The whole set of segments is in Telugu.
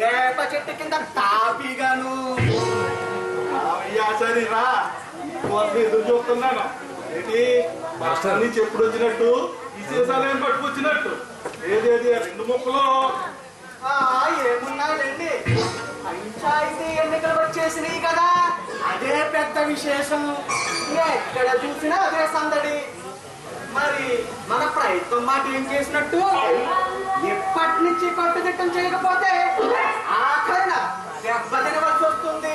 వేప చెట్టు కింద తాపిగాను సరేరా ఎదురు చూస్తున్నాను ఏంటి మాస్టర్ నుంచి ఎప్పుడు వచ్చినట్టు ఈ సీసాలు ఏం పట్టుకొచ్చినట్టు ఏదేది రెండు ముక్కలు ఏమున్నాయండి పంచాయతీ ఎన్నికలు వచ్చేసినాయి కదా అదే పెద్ద విశేషం ఎక్కడ చూసినా అదే సందడి మరి మన ప్రయత్నం మాట ఏం చేసినట్టు ఎప్పటి నుంచి కట్టుదిట్టం చేయకపోతే ఆఖరణ దెబ్బ తినవలసి వస్తుంది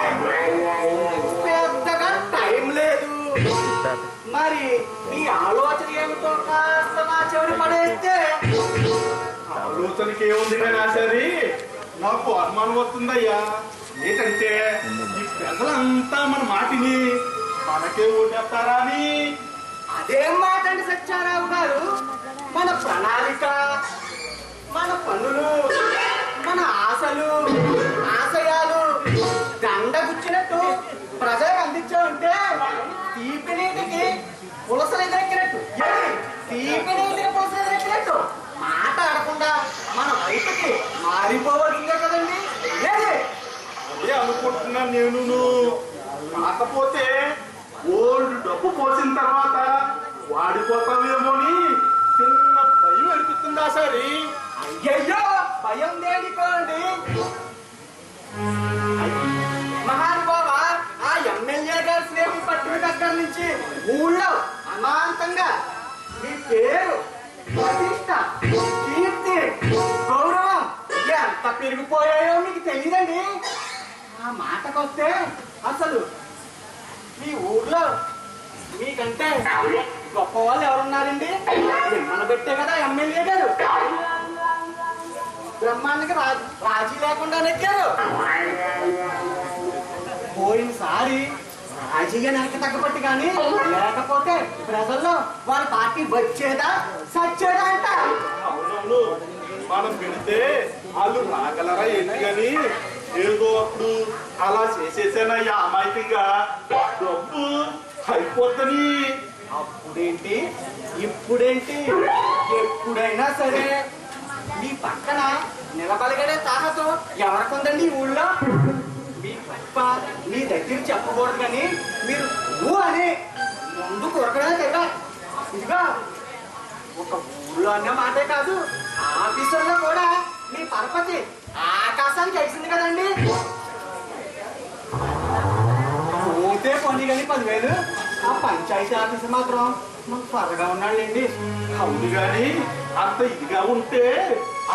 పెద్దగా టైం లేదు మరి ఈ ఆలోచన ఏమిటో కాస్త నా చెవిని పడేస్తే ఆలోచనకి ఏముంది కానీ సరే నాకు అనుమానం వస్తుందయ్యా ఏంటంటే ఈ ప్రజలంతా మన మాటిని మనకే ఓటేస్తారా అని అదేం మాట అండి సత్యారావు గారు మన ప్రణాళిక మన పనులు మన ఆశలు ఆశయాలు గండగుచ్చినట్టు ప్రజలకు అందించామంటే తీపి నీటికి పులసలు ఎదురెక్కినట్టు తీపి నీటికి పులసలు ఎదురెక్కినట్టు మాట్లాడకుండా మన వైపుకి మారిపోవలసిందే కదండి అదే అనుకుంటున్నా నేను కాకపోతే ఓల్డ్ డబ్బు పోసిన తర్వాత వాడిపోతావేమోని చిన్న భయం అనిపిస్తుందా సరే అయ్యయ్యో భయం దేనికోండి మహానుభావ ఆ ఎమ్మెల్యే గారి స్నేహం పట్టిన దగ్గర నుంచి ఊళ్ళో అమాంతంగా మీ పేరు ప్రతిష్ట కీర్తి గౌరవం ఎంత పెరిగిపోయాయో మీకు తెలియదండి ఆ మాటకొస్తే అసలు మీ ఊర్లో మీకంటే గొప్ప వాళ్ళు ఎవరున్నారండి మిమ్మల్ని పెట్టే కదా ఎమ్మెల్యే గారు బ్రహ్మాండకి రాజీ లేకుండా నెక్కారు పోయినసారి రాజీగా నెలక తగ్గబట్టి కానీ లేకపోతే ప్రజల్లో వాళ్ళ పార్టీ వచ్చేదా సచ్చేదా అంట అవునవును మనం పెడితే వాళ్ళు రాగలరా ఏంటి కానీ ఏదో అప్పుడు అలా చేసేసానయ్యా అమాయకంగా డబ్బు అయిపోద్దని అప్పుడేంటి ఇప్పుడేంటి ఎప్పుడైనా సరే మీ పక్కన నిలబడగడే తాహతం ఎవరికొందండి ఈ ఊళ్ళో మీ గొప్ప మీ దగ్గర చెప్పకూడదు కానీ మీరు అని ముందు కొరకడే కదా ఇదిగా ఒక ఊళ్ళో అన్న మాటే కాదు ఆఫీసుల్లో కూడా మీ పరపతి ఆకాశానికి ఎగిసింది కదండి పోతే పొంది కానీ 10,000 ఆ పంచాయతీ ఆఫీసు మాత్రం మాకు త్వరగా ఉన్నాళ్ళండి అవును గాని అంత ఇదిగా ఉంటే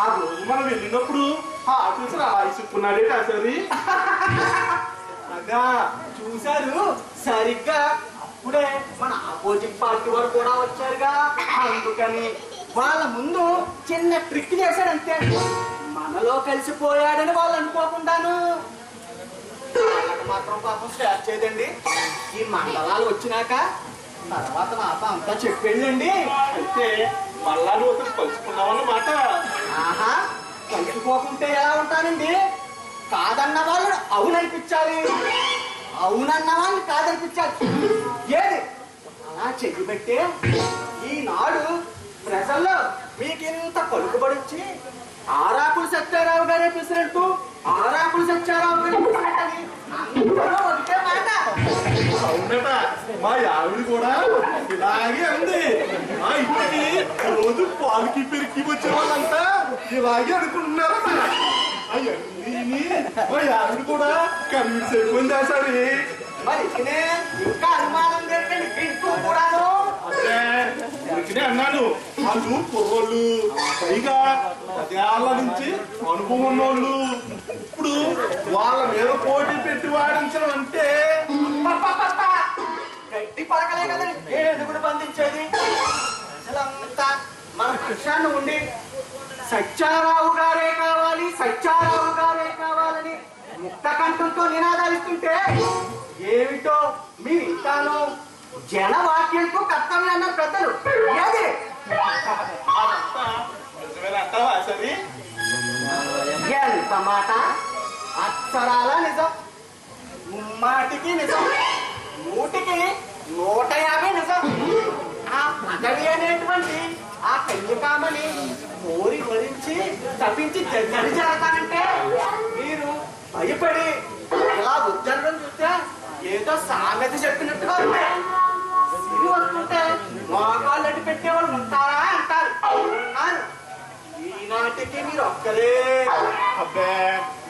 ఆ రోజు మనం వెళ్ళినప్పుడు ఆ ఆఫీసర్ అలా ఇసుకున్నాడే కాసరి అగా చూశారు సరిగ్గా అప్పుడే మన ఆపోజిట్ పార్టీ వారు కూడా వచ్చారుగా అందుకని వాళ్ళ ముందు చిన్న ట్రిక్ చేశాడంతే మనలో కలిసిపోయాడని వాళ్ళు అనుకోకుండాను వాళ్ళకి మాత్రం పాపం స్టార్ట్ చేయదండి ఈ మండలాలు వచ్చినాక తర్వాత మాప అంతా చెప్పండి అయితే మళ్ళా నువ్వు కలుసుకున్నావన్నమాట ఆహా కలిసిపోకుంటే ఎలా ఉంటానండి కాదన్న వాళ్ళు అవుననిపించాలి అవునన్న వాళ్ళు కాదనిపించాలి ఏది అలా చెయ్యబట్టే ఈనాడు ప్రజల్లో మీకింత పలుకుబడి వచ్చి ఆరాకులు సత్యారావు గారే ప్రెసిడెంట్ ఆరాకులు సత్యారావు గారే అందరూ ఒకటే మాట అవునట మా ఆవిడ కూడా ఇలాగే ఉంది మా ఇంటికి రోజు పాలకి పెరిగి వచ్చే వాళ్ళంతా ఇలాగే అనుకుంటున్నారట అవన్నీ మా ఆవిడ కూడా కన్విన్స్ అయిపోయిందా సరే మరి ఇంకా అనుమానం ఏంటండి ఇంటూ కూడాను అదే అన్నాను వాళ్ళు కుర్రోళ్ళు పైగా 10 ఏళ్ల నుంచి అనుభవం ఉన్నోళ్ళు ఇప్పుడు వాళ్ళ మీద పోటీ పెట్టి వాడించడం అంటే గట్టి పలకలే కదండి ఏడుగుడు బంధించేది అంతా మన పక్షాన్ని ఉండి సత్యారావు గారే కావాలి, సత్యారావు గారే కావాలని ముక్త కంఠంతో నినాదాలు ఇస్తుంటే ఏమిటో మీరు ఇంతాను జనవాక్యంతో కర్తవ్యం అన్న పెద్దలు ఏది అదంతా నిజమేనంటావా సరే? ఎంత మాట అక్షరాల నిజం, ముమ్మాటికి నిజం, 100కి 150 నిజం. ఆ పదవి అనేటువంటి ఆ కన్యకామని కోరి వరించి తప్పించి జగరి జరుగుతానంటే మీరు భయపడి ఇలా ఉజ్జరడం చూస్తే ఏదో సామెత చెప్పినట్టుగా ఉంది. సిరి వస్తుంటే మోకాళ్ళు అడ్డు పెట్టేవాళ్ళు ఉంటారా అంటారు. అవునారు. ఈనాటికి మీరు ఒక్కరే. అబ్బే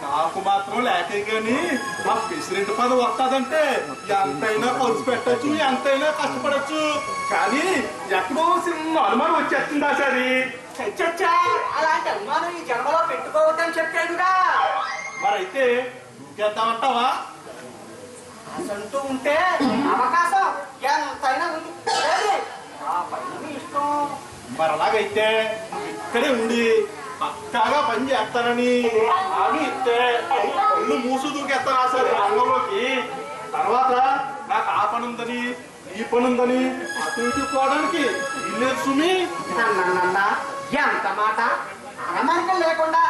నాకు మాత్రం లేకే గాని మా ప్రెసిడెంట్ పదవి వస్తుందంటే ఎంతైనా ఖర్చు పెట్టచ్చు, ఎంతైనా కష్టపడచ్చు. కానీ ఎక్కడో చిన్న అనుమానం వచ్చేస్తుందా సరే? చచ్చా అలాంటి అనుమానం ఈ జన్మలో పెట్టుకోవద్దని చెప్పాడుగా. మరైతే ఇంకేద్దామంటావా? అసంటూ ఉంటే అవకాశం ఎంతైనా ఉంది. ఏది? ఆ పైన మీ ఇష్టం. మరి అలాగైతే ఇక్కడే ఉండి పక్కాగా పని చేస్తానని హామీ ఇస్తే కళ్ళు మూసు దూకేస్తారా సరే రంగంలోకి. తర్వాత నాకు ఆ పని ఉందని ఈ పని ఉందని అటు ఇటు పోవడానికి ఇల్లేదు సుమి. నన్న ఎంత మాట అనమానికం లేకుండా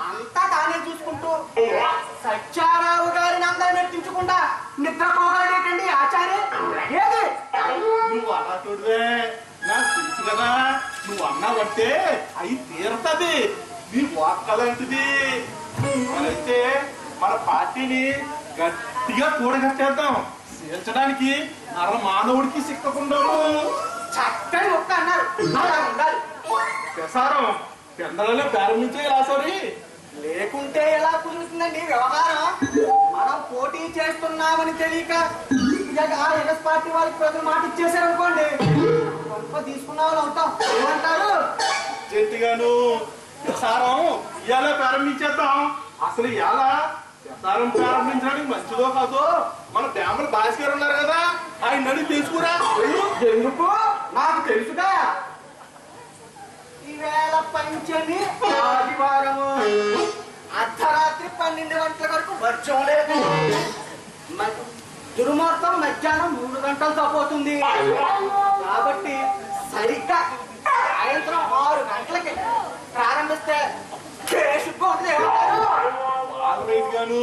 అంతా తానే చూసుకుంటూ సత్యారావు గారిని అందరూ నెట్టించకుండా నిద్రపోగలేటండి ఆచార్య. ఏది? నువ్వు అలా చూడవే, నాకు తెలుసు కదా. నువ్వు అన్నావంటే అయి తీరుతుంది. నీ వాక్కలాంటిది. మరైతే మన పార్టీని గట్టిగా కూడగట్టేద్దాం. చేర్చడానికి అర మానవుడికి సిక్కకుండా చక్కని ఒక్క అన్నారు. అలా ఉండాలి. ప్రసారం పెందలలో ప్రారంభించే రాసారి. లేకుంటే ఎలా కుదురుతుందండి వ్యవహారం? మనం పోటీ చేస్తున్నామని తెలియక ఎన్ఎస్ పార్టీ వాళ్ళకి ప్రజలు మాట ఇచ్చేసారు అనుకోండి, గొప్ప తీసుకున్న వాళ్ళు అవుతాం. ఏమంటారు? జంతిగాను ప్రసారం ఇవాళ ప్రారంభించేద్దాం. అసలు ఇవాళ ప్రసారం ప్రారంభించడానికి మంచిదో కాదో మన డ్యాముల భాస్కర్ గారు ఉన్నారు కదా, ఆయన అడిగి తెలుసుకురా. ఎందుకు? నాకు తెలుసుగా. ఈవేళ పంచమి ఆదివారము అర్ధరాత్రి 12 గంటల వరకు వర్షం లేదు. దుర్ముహూర్తం మధ్యాహ్నం 3 గంటలతో పోతుంది. కాబట్టి సరిగ్గా సాయంత్రం 6 గంటలకి ప్రారంభిస్తే గాను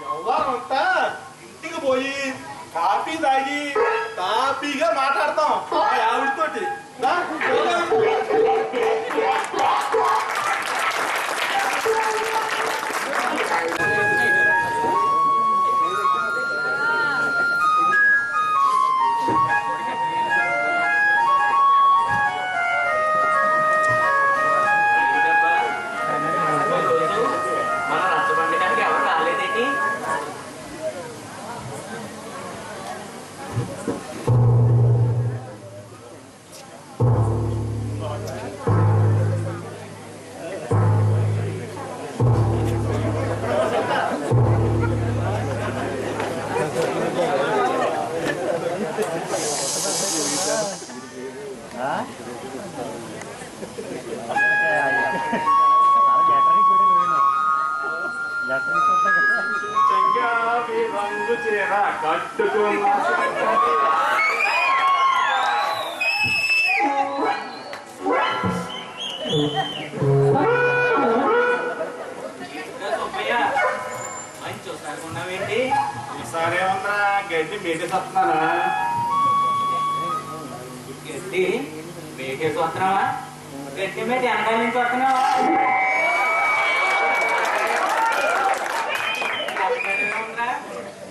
వ్యవహారం అంతా ఇంటికి పోయి కాఫీ తాగి కాఫీగా మాట్లాడతాం ఆవిడతోటి. రంగు చీర కట్టుకున్నా ఈసారి ఏమన్నా గడ్డి మేటేసి వస్తున్నానా? గడ్డి మేటేసి వస్తున్నావా? గడ్డి మేట వెనకాల నుంచి వస్తున్నావా?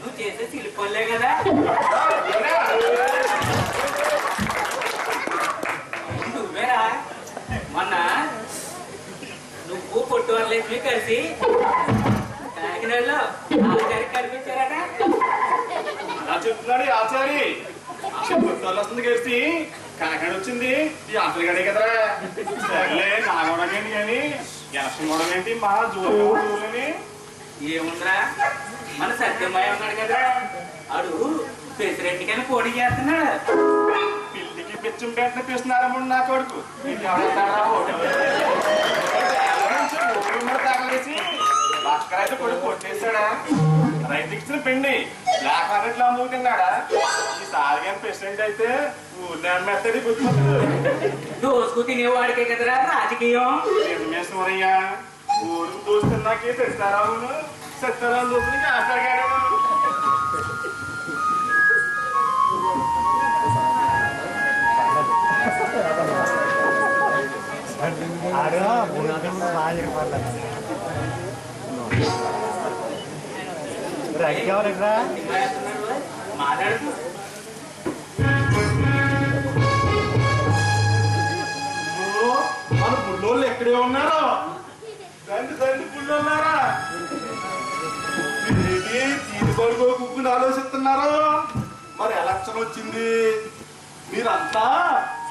నువ్వు చేసే సిలిపల్లే కదా. నువ్వేరా మొన్న నువ్వు పొట్టు వరలేసి కలిసి కాకినాడలో ఆచారి కనిపించారట. అలా చెప్తున్నాడు ఈ ఆచారి. వస్తుంది కలిసి కాకినాడ వచ్చింది ఈ ఆటలు గడే కదరా. సర్లే నాగోడమేంటి కానీ ఎలక్షన్ కూడా ఏంటి మా జోలని ఏముందిరా, మన సత్యమయ్య ఉన్నాడు కదా, అడు ప్రెసిడెంట్ కానీ పోటీ చేస్తున్నాడు. పిల్లికి పిచ్చం పెట్టిన పిస్తున్నారమ్మ నా కొడుకు తగలేసి లక్కరైతే కొడుకు కొట్టేశాడా రైతు ఇచ్చిన పిండి బ్లాక్ మార్కెట్ లో అమ్ముతున్నాడా ఈసారి కానీ ప్రెసిడెంట్ అయితే ఊరిని అమ్మేస్తాడు గుర్తుపడుతుంది దోసుకు తినేవాడికే కదరా రాజకీయం. సూరయ్య ఊరు దోస్తున్నాకే సత్తారావును సత్తారావు దోస్తునికి ఆశగాడు మాట్లాడుతూ మన పుల్లోళ్ళు ఎక్కడే ఉన్నారో తండ్రి తండ్రి పుల్లు ఉన్నారా తీరుకొడుకో కుక్కుని ఆలోచిస్తున్నారు. మరి ఎలక్షన్ వచ్చింది మీరంతా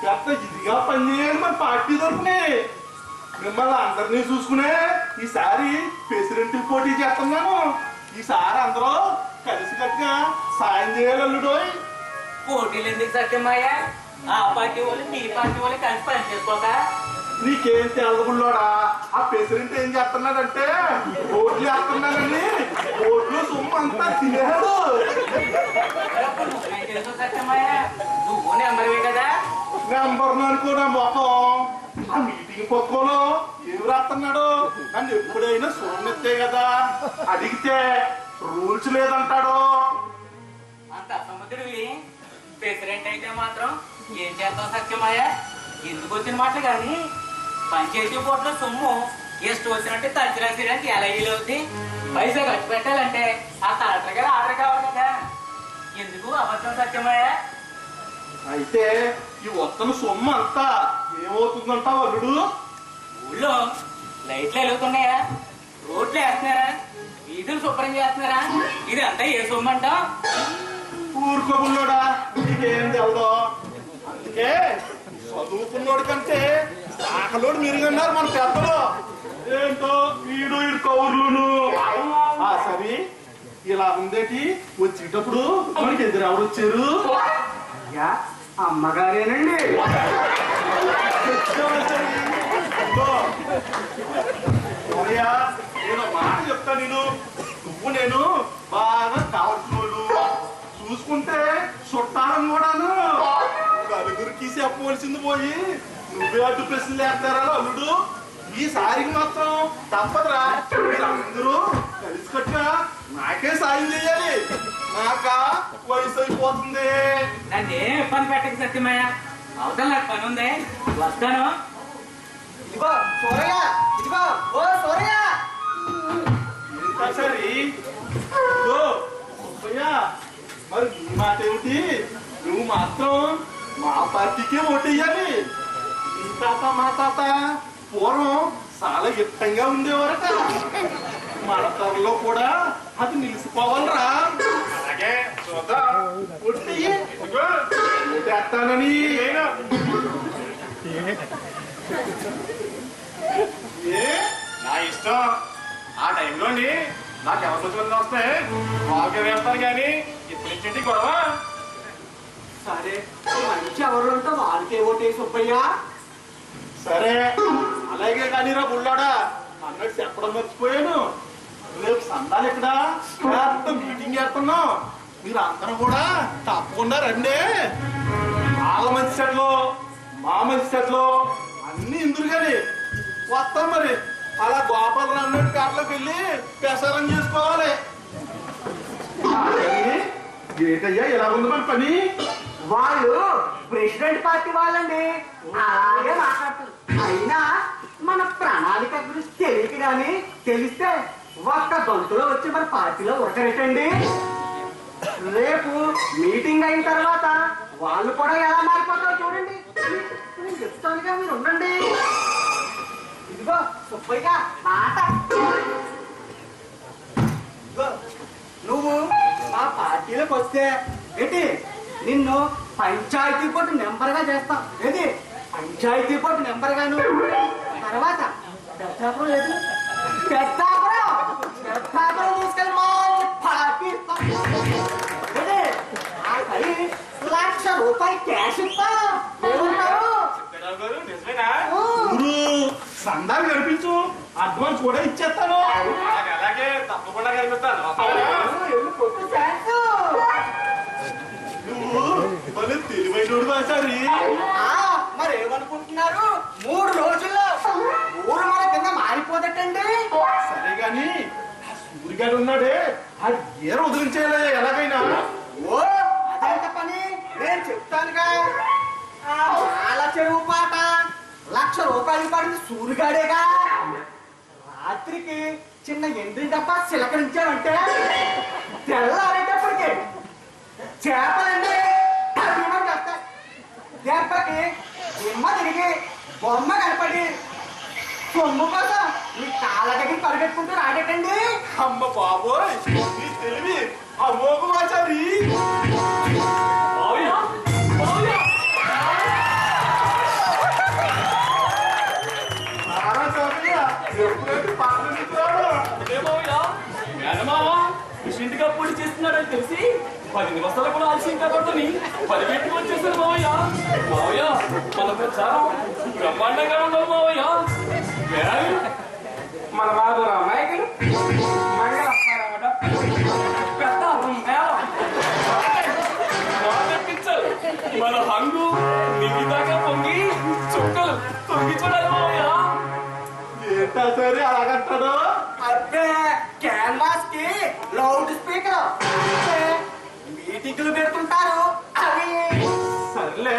పెద్ద ఇదిగా పనిచేయాలి. మరి పార్టీ తరఫునే మిమ్మల్ని అందరినీ చూసుకునే ఈసారి ప్రెసిడెంట్ పోటీ చేస్తున్నాను. ఈసారి అందరూ కలిసి కట్టుగా సాయం చేయాలి అల్లుడోయ్. పోటీలు ఎందుకు సత్యమయ్య? ఆ పార్టీ వాళ్ళు మీ పార్టీ వాళ్ళు కలిసి పని చేసుకోక నీకేం తెలగుల్లోడా ఆ ప్రెసిడెంట్ ఏం చేస్తున్నాడంటే ఓట్లు వేస్తున్నాడని ఓట్లు సొమ్ము అంతా తినేడు. సత్యమయ్య నువ్వు నెంబర్వే కదా. నెంబర్ అనుకో నా మొఖం ఆ మీటింగ్ పక్కలో ఏం రాస్తున్నాడు నన్ను ఎప్పుడైనా చూడనిస్తే కదా అడిగితే రూల్స్ లేదంటాడు. అంత అసమర్థుడివి ప్రెసిడెంట్ అయితే మాత్రం ఏం చేస్తావు సత్యమయ్య? ఎందుకు వచ్చిన మాట కానీ పంచాయతీ బోర్డులో సొమ్ము ಎಷ್ಟು వచ్చినట్టు ఖర్చు రాసేయడానికి ఎలా వీలవుద్ది? పైసా ఖర్చు పెట్టాలంటే ఆ కలెక్టర్ గారు ఆర్డర్ కావాలి కదా. ఎందుకు అబద్ధం సత్యమయ్య? అయితే ఈ వస్తున్న సొమ్ము అంతా ఏమవుతుందంటావు అల్లుడు? ఊళ్ళో లైట్లు వెలుగుతున్నాయా? రోడ్లు వేస్తున్నారా? వీధులు శుభ్రం చేస్తున్నారా? ఇది అంతా ఏ సొమ్ము అంటావు? ఊరుకోబుల్లోడా నీకేం తెలదో. అందుకే చదువుకున్నోడి కంటే శాఖలోడు మీరుగన్నారు మన పెద్దలు. ఏంటో ఈడు కౌర్లును సరి ఇలా ఉందేటి వచ్చేటప్పుడు మనకి ఎదురు ఎవరు వచ్చారు? అమ్మగారేనండి. నేను మాట చెప్తా నువ్వు నేను బాగా కావాల్సినోళ్ళు చూసుకుంటే చుట్టాలను కూడాను నలుగురికి చెప్పవలసింది పోయి నువ్వే అడ్డు ప్రశ్నలు వేస్తారా అల్లుడు? ఈసారికి మాత్రం తప్పదురా. మీరందరూ కలిసి కట్టినా నాకే సాయం చేయాలి. నాక వయసు అయిపోతుంది. నన్ను పని పెట్టక సత్యమయ్య. అవతల నాకు పని ఉంది, వస్తాను. ఇదిగో సూరయ్య, ఇదిగో ఓ సూరయ్య. ఏంటా సరి మరి నీ మాట ఏమిటి? నువ్వు మాత్రం మా పార్టీకే ఓటేయాలి. ఈ తాత మా తాత పూర్వం చాలా ఎత్తంగా ఉండేవారట. మన తరలో కూడా అది నిలిచిపోవాలరా. అలాగే చూద్దాం. ఓటేస్తానని నా ఇష్టం. ఆ టైంలోని నాకు ఎవరి రోజులు వస్తే వాళ్ళకే వేస్తాను కానీ ఇప్పుడు నుంచి గొడవ. సరే మంచి ఎవరు ఉంటే వాళ్ళకే ఓటేసి సుబ్బయ్యా. సరే అలాగే కానీ రా బుల్లాడా అన్నట్టు చెప్పడం మర్చిపోయాను. రేపు సందాలు ఎక్కడా మీటింగ్ చేస్తున్నాం. మీరు అందరూ కూడా తప్పకుండా రండి. వాళ్ళ మంచి సెట్లో మా మంచి సెట్లో అన్ని ఇందురు కానీ వస్తాం. మరి అలా గోపాలరావు అన్నట్టు కాట్లోకి వెళ్ళి ప్రసారం చేసుకోవాలి. ఏంటయ్యా ఇలా ఉంది మన పని? వాళ్ళు ప్రెసిడెంట్ పార్టీ వాళ్ళండి, అలాగే మాట్లాడుతారు. అయినా మన ప్రణాళిక గురించి తెలియక గాని తెలిస్తే ఒక్క గొంతులో వచ్చి మన పార్టీలో ఉరకరేటండి. రేపు మీటింగ్ అయిన తర్వాత వాళ్ళు కూడా ఎలా మారిపోతారో చూడండి. నేను చెప్తానుగా, మీరు ఉండండి. ఇదిగో సుబ్బయ్య మాట. ఇదిగో నువ్వు మా పార్టీలోకి వస్తే ఏంటి నిన్ను పంచాయతీ బోర్డు నెంబర్ గా చేస్తాం. ఏది పంచాయతీ బోర్డు నెంబర్ గాను తర్వాత పెద్దాపురం లేదు పెద్దాపురం తీసుకెళ్ళి మంచి పార్టీ ఇస్తాం. ఆ పై ₹1,00,000 క్యాష్ ఇస్తాం. అడ్వాన్స్ కూడా ఇచ్చేస్తాను. అలాగే తప్పకుండా కనిపిస్తాను. నువ్వు భలే తెలివైనోడు మాసారి. మరి ఏమనుకుంటున్నారు? 3 రోజుల్లో ఊరు మన కింద మారిపోదటండి. సరే గాని ఆ సూర్యగాడు ఉన్నాడే ఆ గేర వదిలించేయాలి ఎలాగైనా. ఓ అదేంత పని నేను చెప్తానుగా. ఆ మాల చెరువు పాట 1,00,000 రూపాయలు పడింది సూరిగాడేగా. రాత్రికి చిన్న ఎండ్రి డబ్బా చిలకరించామంటే తెల్లారేటప్పటికి చేపలండి చేస్తాయి. దెబ్బకి దిమ్మ తిరిగి బొమ్మ కనపడి సొమ్ము కోసం మీ కాళ్ళ దగ్గర పరిగెట్టుకుంటూ రాడటండి. అమ్మ బాబోయ్ నీ తెలివి అమోఘ మాచారి. ఇంటికి అప్పుడు చేస్తున్నాడని తెలిసి 10 నిమిషాలు కూడా ఆలస్యం కాకూడదని 10 పెట్టుకు వచ్చేసాను మావయ్య. మావయ్య మన ప్రచారం బ్రహ్మాండంగా ఉండాలి మావయ్య. మన రాఘవరావు నాయకులు మన హంగు నింగి దాకా పొంగి చుక్కలు తొంగి చూడాలి మావయ్య. ఏంటా సరే అలాగంటాడు. అబ్బే క్యాన్వాస్ కి లౌడ్ స్పీకర్ మీటింగ్లు పెడుతుంటారు అవి. సర్లే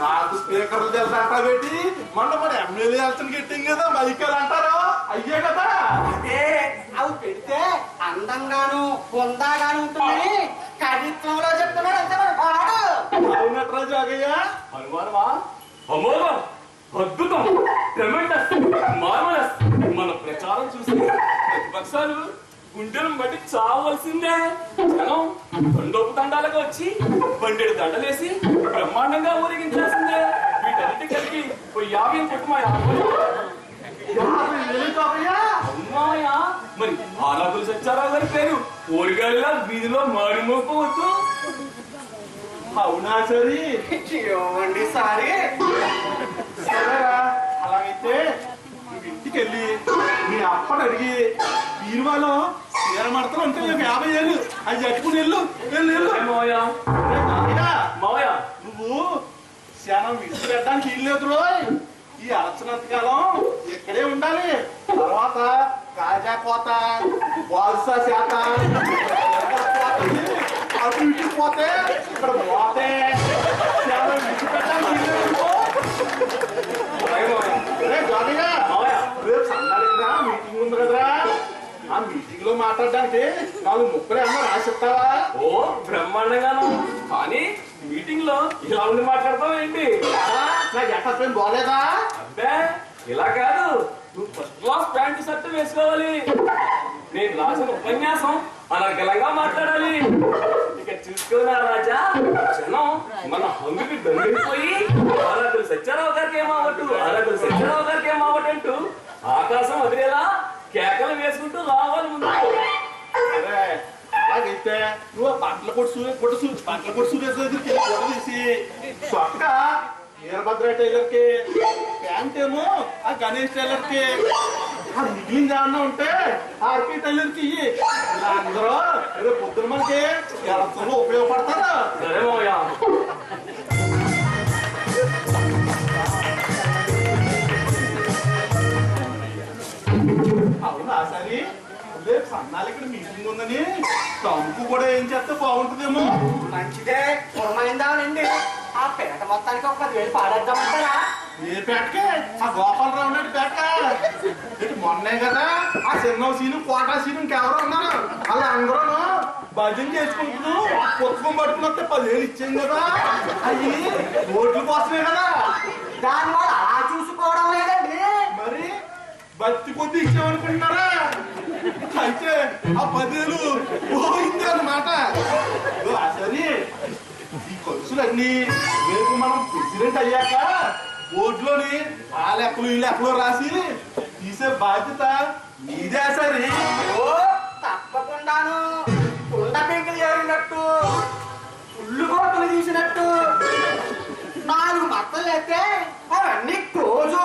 నాకు స్పీకర్లు తెలుసా పెట్టి మొన్న మన ఎమ్మెల్యే ఎలక్షన్ గెట్టింగ్ కదా మైకల్ అంటారు అయ్యే కదా. అదే అవి పెడితే అందంగాను పొందాగాను ఉంటుందని కవిత్వంలో చెప్తున్నాడు అంతే మన వాడు. అవునట్రా జోగయ్య. అనుమానమా? అమోఘం, అద్భుతం, ట్రెమెండస్, మార్వలస్. మన ప్రచారం చూసి ప్రతిపక్షాలు గుండెలు బట్టి చావలసిందే. జనం దండోపు దండాలుగా వచ్చి బండెడు దండలేసి బ్రహ్మాండంగా ఊరేగించాల్సిందే. వీటన్నిటి కలిపి 50 కొట్టు మా అమ్మాయ. మరి ఆలాపులు సచ్చారావు గారి పేరు ఊరిగాలిలా వీధిలో మారిమోపవద్దు. అవునా సరే ఏమండి సారీ. సరేరా అలాగైతే నువ్వు ఇంటికి వెళ్ళి మీ అప్పని అడిగి బీరువాలో చీర మడతలు అంటే 50 ఏళ్ళు అది జట్టుకుని వెళ్ళు వెళ్ళు వెళ్ళు. మావయ్య మావయ్య నువ్వు శనం విసిరెట్టడానికి ఇల్లేదు రోయ్. ఈ అరచనంతకాలం ఇక్కడే ఉండాలి. తర్వాత కాజా కోత బాల్సా శాత అటు ఇటు పోతే ఇక్కడ పోతే శనం విసిపెట్టడానికి ఇల్లేదు. రేపు సంఘాలిగా మీటింగ్ ఉంది కదరా. ఆ మీటింగ్ లో మాట్లాడడానికి 4 ముక్కలు ఏమన్నా రాసిస్తావా? ఓ బ్రహ్మాండంగాను. కానీ మీటింగ్ లో ఇలా ఉండి మాట్లాడతావు ఏంటి? నా ఎక్కడ బాలేదా? అబ్బే ఇలా కాదు, నువ్వు ఫస్ట్ క్లాస్ ప్యాంటు షర్ట్ వేసుకోవాలి. నేను రాసిన ఉపన్యాసం అనర్గళంగా మాట్లాడాలి. ఇక చూసుకోనా రాజా, జనం మన హంగుకి దండిపోయి అరకులు సత్యారావు గారికి ఏమావట్టు, అరకులు సత్యారావు గారికి ఏమావటంటూ ఆకాశం వదిలేలా కేకలు వేసుకుంటూ రావాలి ముందు. అలాగైతే నువ్వు బట్టల కొట్టు సూర్యేశ్వర దగ్గరికి ఫోటో తీసి చొక్క వీరభద్ర టైలర్ కి, ప్యాంట్ ఏమో ఆ గణేష్ టైలర్ కి, ఆ మిగిలింది ఏమన్నా ఉంటే ఆర్పి టైలర్ కి ఇయ్యి. ఇలా అందరూ రేపు పొద్దున మనకి ఎలక్షన్లో ఉపయోగపడతారు. సరే మావయ్య. అవునా సరే రేపు సన్నాలు ఇక్కడ మీటింగ్ ఉందని తమ్ముకు కూడా ఏం చేస్తే బాగుంటుందేమో. మంచిదే పురమైందానండి. ఆ పేట మొత్తానికి ఒక 10,000 పాడేద్దామంటారా? ఏ పేటకే? ఆ గోపాలరావు నాయుడు పేట. మొన్నే కదా ఆ చిన్న సీను కోటా సీను ఇంకెవరో ఉన్నారు అలా అందరూ భజన చేసుకుంటూ పుస్తకం పట్టుకుని వస్తే 10,000 ఇచ్చాం కదా. అయ్యి ఓట్ల కోసమే కదా. దాని వల్ల అలా చూసుకోవడం లేదండి. మరి భక్తి కొద్ది ఇచ్చామనుకుంటున్నారా? అయితే ఆ 10,000 పోయింది అన్నమాట. సరే ఈ ఖర్చులన్నీ రేపు మనం ప్రెసిడెంట్ అయ్యాక బోర్డులోని ఆ లెక్కలు ఈ లెక్కలు రాసి తీసే బాధ్యత మీదే సరే. ఓ తప్పకుండాను. కుండ పెంకులు ఏరినట్టు పుల్లు కోతలు తీసినట్టు 4 మత్తలు అయితే అవన్నీ రోజు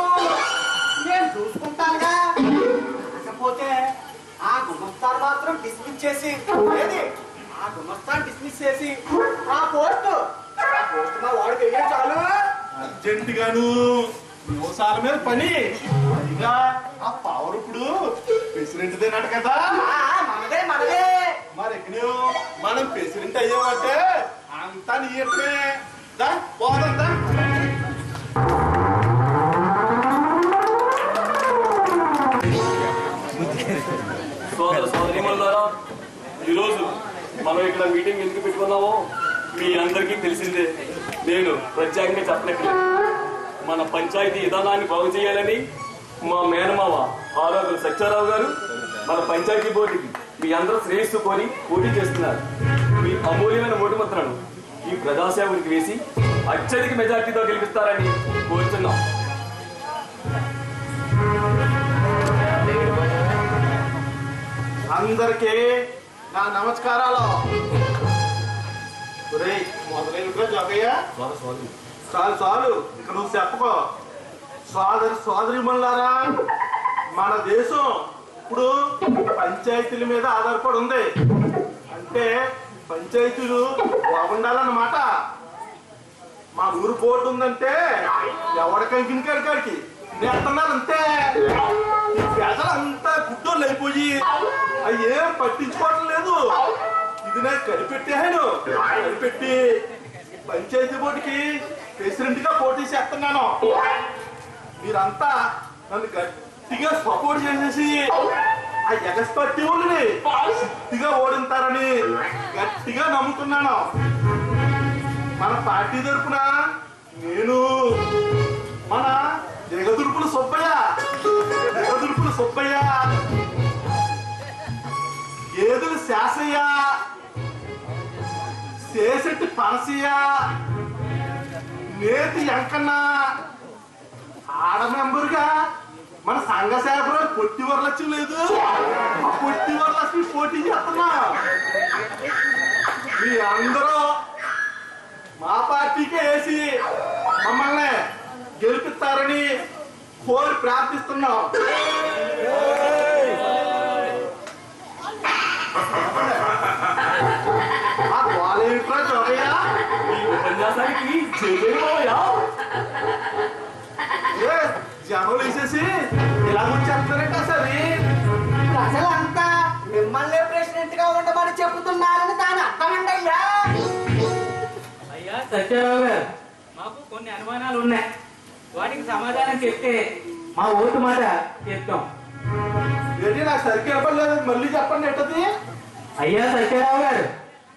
నేను చూసుకుంటానుగా. మాత్రం డిస్మిస్ చేసి ఏది ఆ గుమస్తాన్ని డిస్మిస్ చేసి ఆ పోస్ట్ మా వాడికి వెయ్యం చాలు. అర్జెంట్ గాను మోసాల మీద పని ఇక ఆ పవర్ ఇప్పుడు ప్రెసిడెంట్ దేనాడు కదా. మనదే మనదే. మరి ఎక్కడ మనం ప్రెసిడెంట్ అయ్యామంటే అంతా నీయట్లే. దా పోదా. సోదర సోదరిమణులారా, ఈరోజు మనం ఇక్కడ మీటింగ్ ఎందుకు పెట్టుకున్నామో మీ అందరికీ తెలిసిందే. నేను ప్రత్యేకంగా చెప్పనట్లేదు. మన పంచాయతీ విధానాన్ని బాగు చేయాలని మా మేనమావ ఆరోగ్య సత్యారావు గారు మన పంచాయతీ బోర్డుకి మీ అందరూ శ్రేయస్సు కోరి పోటీ చేస్తున్నారు. మీ అమూల్యమైన ఓటుముద్రను ఈ ప్రజాసేవకి వేసి అత్యధిక మెజార్టీతో గెలిపిస్తారని కోరుతున్నాం. అందరికీ నా నమస్కారాలు. మొదలైన జోగయ్య చాలు చాలు ఇక నువ్వు చెప్పుకో. సోదరిమణులారా, మన దేశం ఇప్పుడు పంచాయతీల మీద ఆధారపడి ఉంది. అంటే పంచాయతీలు బాగుండాలన్నమాట. మా ఊరు బోర్డు ఉందంటే ఎవరికంకింకాడికి నేస్తున్నారు అంతే. ప్రజలంతా గుడ్డోళ్ళు అయిపోయి అవి ఏం పట్టించుకోవడం లేదు. ఇది నాకు కనిపెట్టాను. కనిపెట్టి పంచాయతీ బోర్డుకి ప్రెసిడెంట్ గా పోటీ చేస్తున్నాను. మీరంతా నన్ను గట్టిగా సపోర్ట్ చేసేసి ఆ ఎగస్పర్టీ వాళ్ళని గట్టిగా ఓడింతారని గట్టిగా నమ్ముతున్నాను. మన పార్టీ తరఫున నేను మన జగదుర్పుల సుబ్బయ్య, ఏదులు శాసయ్య, శేషెట్టి పనసయ్య, నేతి ఎంకన్న, ఆడ మెంబర్గా మన సంఘ సేవలో పొట్టి వరలక్ష్మి లేదు. ఆ పొట్టి వరలక్ష్మి పోటీ చేస్తున్నా. మీ అందరూ మా పార్టీకే వేసి మమ్మల్ని గెలిపిస్తారని కోరి ప్రార్థిస్తున్నాం. ఆ గోళేంట్రా జోగయ్య, ఈ ఉపన్యాసానికి చేయబోయా జనం వేసేసి ఇలా వచ్చేస్తారంట. సరే ప్రజలంతా మిమ్మల్ని ప్రెసిడెంట్ గా ఉండమని చెబుతున్నారని దాని అర్థమండి అయ్యా. అయ్యా సత్యారావు గారు, మాకు కొన్ని అనుమానాలు ఉన్నాయి. వాటికి సమాధానం చెప్తే మా ఓటు మాట చెప్తాం. ఏంటి నాకు సరిగ్గా ఇవ్వలేదు, మళ్ళీ చెప్పండి ఎట్టది. అయ్యా సత్యారావు గారు,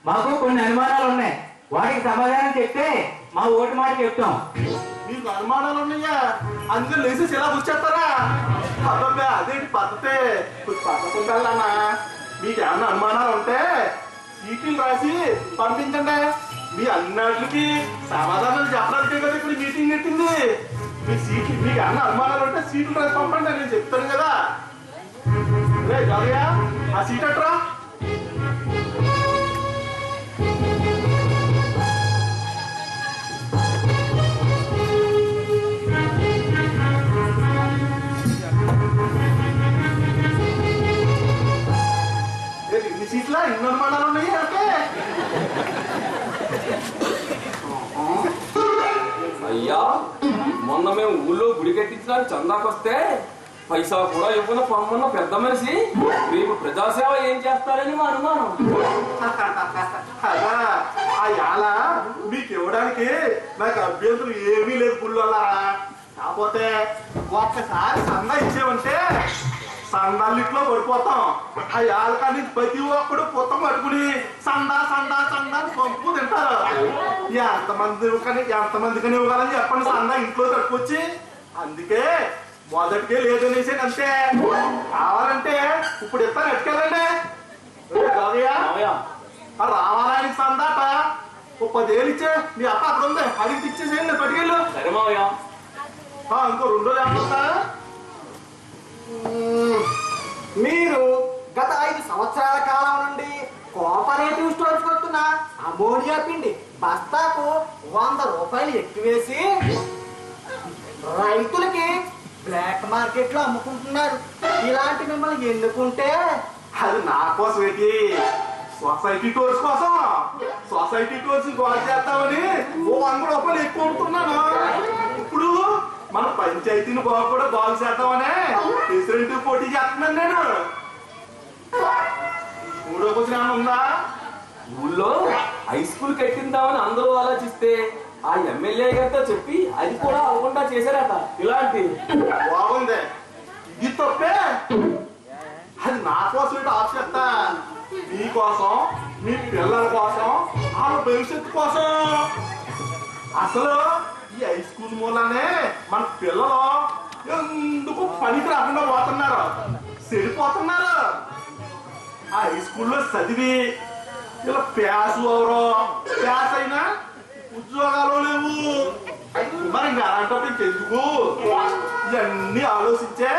మాకు కొన్ని అనుమానాలు ఉన్నాయి. వాటికి సమాధానం చెప్తే మా ఓటు మాట చెప్తాం. మీకు అనుమానాలు ఉన్నాయా? అందుకని లేసేసి ఇలా వచ్చేస్తారా? అబ్బాబ్బా అదేంటి పద్ధతే, పద్ధతి ఉండాలన్నా. మీకు ఏమన్నా అనుమానాలు ఉంటే సీట్లు రాసి పంపించండి. మీ అన్నిటికి సమాధానాలు చెప్పడానికే కదా ఇక్కడ మీటింగ్ పెట్టింది. మీకు ఏమన్నా అనుమానాలు ఉంటే సీట్లు రాసి పంపండి, నేను చెప్తాను కదా. రే జోగయ్య, ఆ సీట్ అట్రా. ఇన్ని సీట్లా ఇన్ని అనుమానాలు ఉన్నాయి అంటే. అయ్యా, మొన్న మేము ఊళ్ళో గుడి కట్టించడానికి చందాకొస్తే పైసా కూడా ఇవ్వన పొమ్మన్న పెద్ద మనిషి రేపు ప్రజాసేవ ఏం చేస్తారని మా అనుమానం. అదా ఆ యాల మీకు ఇవ్వడానికి నాకు అభ్యంతరం ఏమీ లేదు పుల్లలారా. కాకపోతే ఒక్కసారి సందా ఇచ్చేవంటే సందాలిట్లో పడిపోతాం. ఆ యాలకాన్ని ప్రతి ఒక్కడు పుత్తం పట్టుకుని సందా సందా సందా అని పంపు తింటారు. ఎంతమందికని ఇవ్వాలని చెప్పండి సందా ఇంట్లో తట్టుకొచ్చి. అందుకే మొదటికే లేదనేసి అంతే. కావాలంటే ఇప్పుడు ఇస్తాను ఎట్టుకెళ్ళండి. రావాలని సందాట ఓ 10 ఏళ్ళు ఇచ్చే. మీ అప్ప అక్కడ ఉంది, అడిగి ఇచ్చేసేయండి, పట్టుకెళ్ళు. సరే మావయ్య. ఇంకో 2 రోజులు ఏమంటా. మీరు గత 5 సంవత్సరాల కాలం నుండి కోఆపరేటివ్ స్టోర్స్ కొడుతున్న అమోనియా పిండి బస్తాకు 100 రూపాయలు ఎక్కువేసి రైతులకి బ్లాక్ మార్కెట్ లో అమ్ముకుంటున్నారు. ఇలాంటి మిమ్మల్ని ఎన్నుకుంటే అది నా కోసం ఏంటి, సొసైటీ టూర్స్ కోసం. సొసైటీ టూర్స్ గోల్ చేద్దామని ఓ 100 రూపాయలు ఎక్కువ ఉంటున్నాను. ఇప్పుడు మన పంచాయతీని కూడా బాగు చేద్దామనే ప్రెసిడెంట్ పోటీ చేస్తున్నాను నేను. 3వ క్వశ్చన్ ఉందా? ఊళ్ళో హై స్కూల్ కట్టిందామని అందరూ ఆలోచిస్తే ఆ ఎమ్మెల్యే గారితో చెప్పి అది కూడా అవ్వకుండా చేశారట. ఇలాంటి బాగుంది. ఇది తప్పే. అది నా కోసం ఇటు ఆఫ్ చేస్తా, మీకోసం, మీ పిల్లల కోసం, వాళ్ళ భవిష్యత్తు కోసం. అసలు ఈ హై స్కూల్ మూలనే మన పిల్లలు ఎందుకు పనికి రాకుండా పోతున్నారు, చెడిపోతున్నారు. ఆ హై స్కూల్లో చదివి ఇలా ప్యాస్ ఎవరో ప్యాస్ అయినా ఉద్యోగాలు లేవు. మరి ఇంకా అలాంటప్పుడు ఇంకెందుకు ఇవన్నీ ఆలోచించే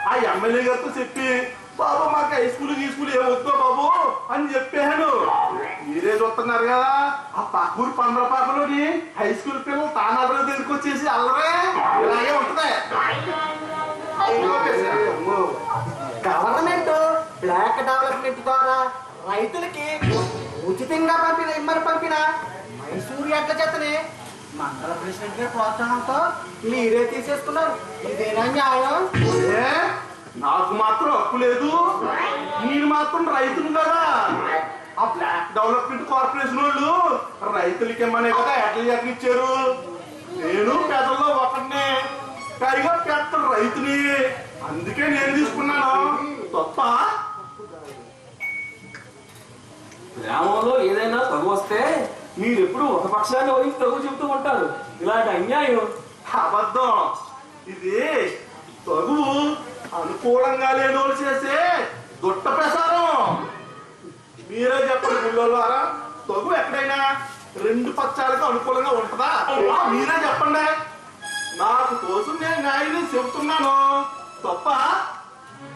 ఆ ఎమ్మెల్యే గారితో చెప్పి, బాబు మాకు హై స్కూల్ ఏమవుతుందో బాబు అని చెప్పాను. మీరే చూస్తున్నారు కదా ఆ పక్కూరు పంద్రపాకలోని హై స్కూల్ పిల్లలు తానాలో దగ్గరికి వచ్చేసి అల్లరే ఇలాగే ఉంటది. గవర్నమెంట్ బ్లాక్ డెవలప్మెంట్ ద్వారా రైతులకి ఉచితంగా పంపిన మైసూరు ఎడ్ల చేతనే మండల ప్రెసిడెంట్ గారి ప్రోత్సాహంతో మీరే తీసేసుకున్నారు. ఇదేనా న్యాయం? నాకు మాత్రం హక్కు లేదు, నేను మాత్రం రైతులు కదా. ఆ బ్లాక్ డెవలప్మెంట్ కార్పొరేషన్ వాళ్ళు రైతులకి ఇమ్మనే కదా ఎడ్ల ఇచ్చారు. నేను పెద్దల్లో ఒకటినే, పైగా పెద్ద రైతుని, అందుకే నేను తీసుకున్నాను. తప్ప గ్రామంలో ఏదైనా తగు వస్తే మీరు ఎప్పుడు ఒక పక్షాన్ని వహించి తగు చెబుతూ ఉంటారు. ఇలాంటి అన్యాయం అబద్ధం. ఇది తగు అనుకూలంగా లేని వాళ్ళు చేసే దుట్ట ప్రసారం. మీరే చెప్పండి గుళ్ళోరా, తగు ఎక్కడైనా 2 పక్షాలకు అనుకూలంగా ఉంటుందా? మీరే చెప్పండి. నాకు కోసం నేను న్యాయం చెబుతున్నాను తప్ప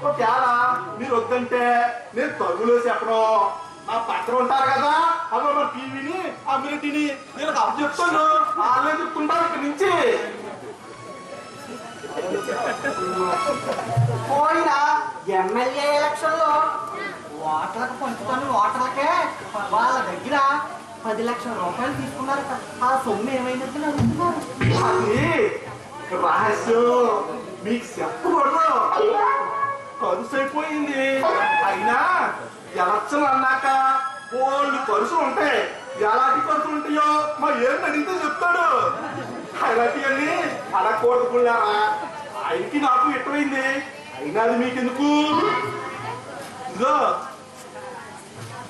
ఒకవేళ మీరు వద్దంటే నేను తగులో చెప్పడం, నా పక్కన ఉంటారు కదా అలా మా టీవీని అమ్యూనిటీని నేను అప్పు చెప్తాను, వాళ్ళే చెప్తుంటారు ఇక్కడి నుంచి. పోయిన ఎమ్మెల్యే ఎలక్షన్ లో ఓట్లకు పంచుతాను ఓటర్లకే వాళ్ళ దగ్గర 10 లక్షల రూపాయలు తీసుకున్నారు. ఆ సొమ్ము ఏమైనట్టు అడుగుతున్నారు. అది రహస్యం, మీకు చెప్పకూడదు. ఖర్చు అయిపోయింది. అయినా ఎలక్షన్ అన్నాక బోల్డ్ ఖర్చులు ఉంటాయి. ఎలాంటి ఖర్చులు ఉంటాయో మా ఏం అడిగితే చెప్తాడు. అలాంటివన్నీ అడగకూడదుకున్నారా? ఆయనకి నాకు ఇష్టమైంది. అయినా అది మీకెందుకు? ఇదిగో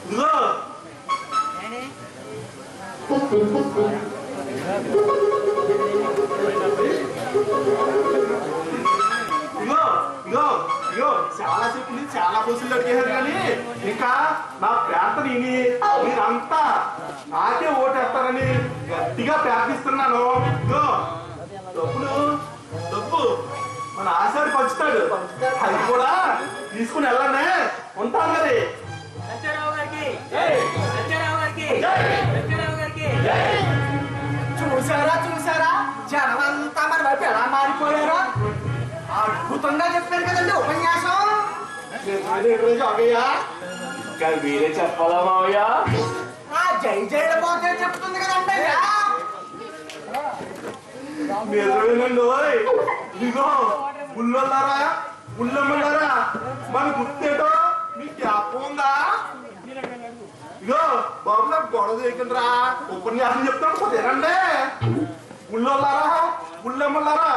ఇదిగో ఇగో ఇగో ఇగో చాలా చెప్పింది, చాలా క్వశ్చన్లు అడిగేశారు. కానీ ఇంకా నా ప్రార్థన విని మీరంతా నాకే ఓటేస్తారని గట్టిగా ప్రార్థిస్తున్నాను. ఇగో డబ్బు మన ఆశాడు పంచుతాడు, అది కూడా తీసుకుని వెళ్ళండి. ఉంటాను మరి. సత్యారావు గారికి, సత్యారావు గారికి, సత్యారావు గారికి. చూసారా జనమంతా మన వైపు ఎలా మారిపోయారో. అద్భుతంగా చెప్పారు కదండి ఉపన్యాసం. అగయ్యా ఇంకా మీరే చెప్పాలా మావయ్య? ఆ జై జైల పోతే చెప్తుంది కదండి. నిజమేనండి. ఇదిగో పుల్లొల్లారా పుల్లమ్మలారా, మన గుర్తేటో మీకు జ్ఞాపకం ఉందా? ఇగో బాబు నాకు గొడవ చేయకుండా ఉపన్యాసం చెప్తాను కుదేనండి. పుల్లొల్లారా పుల్లమ్మలారా,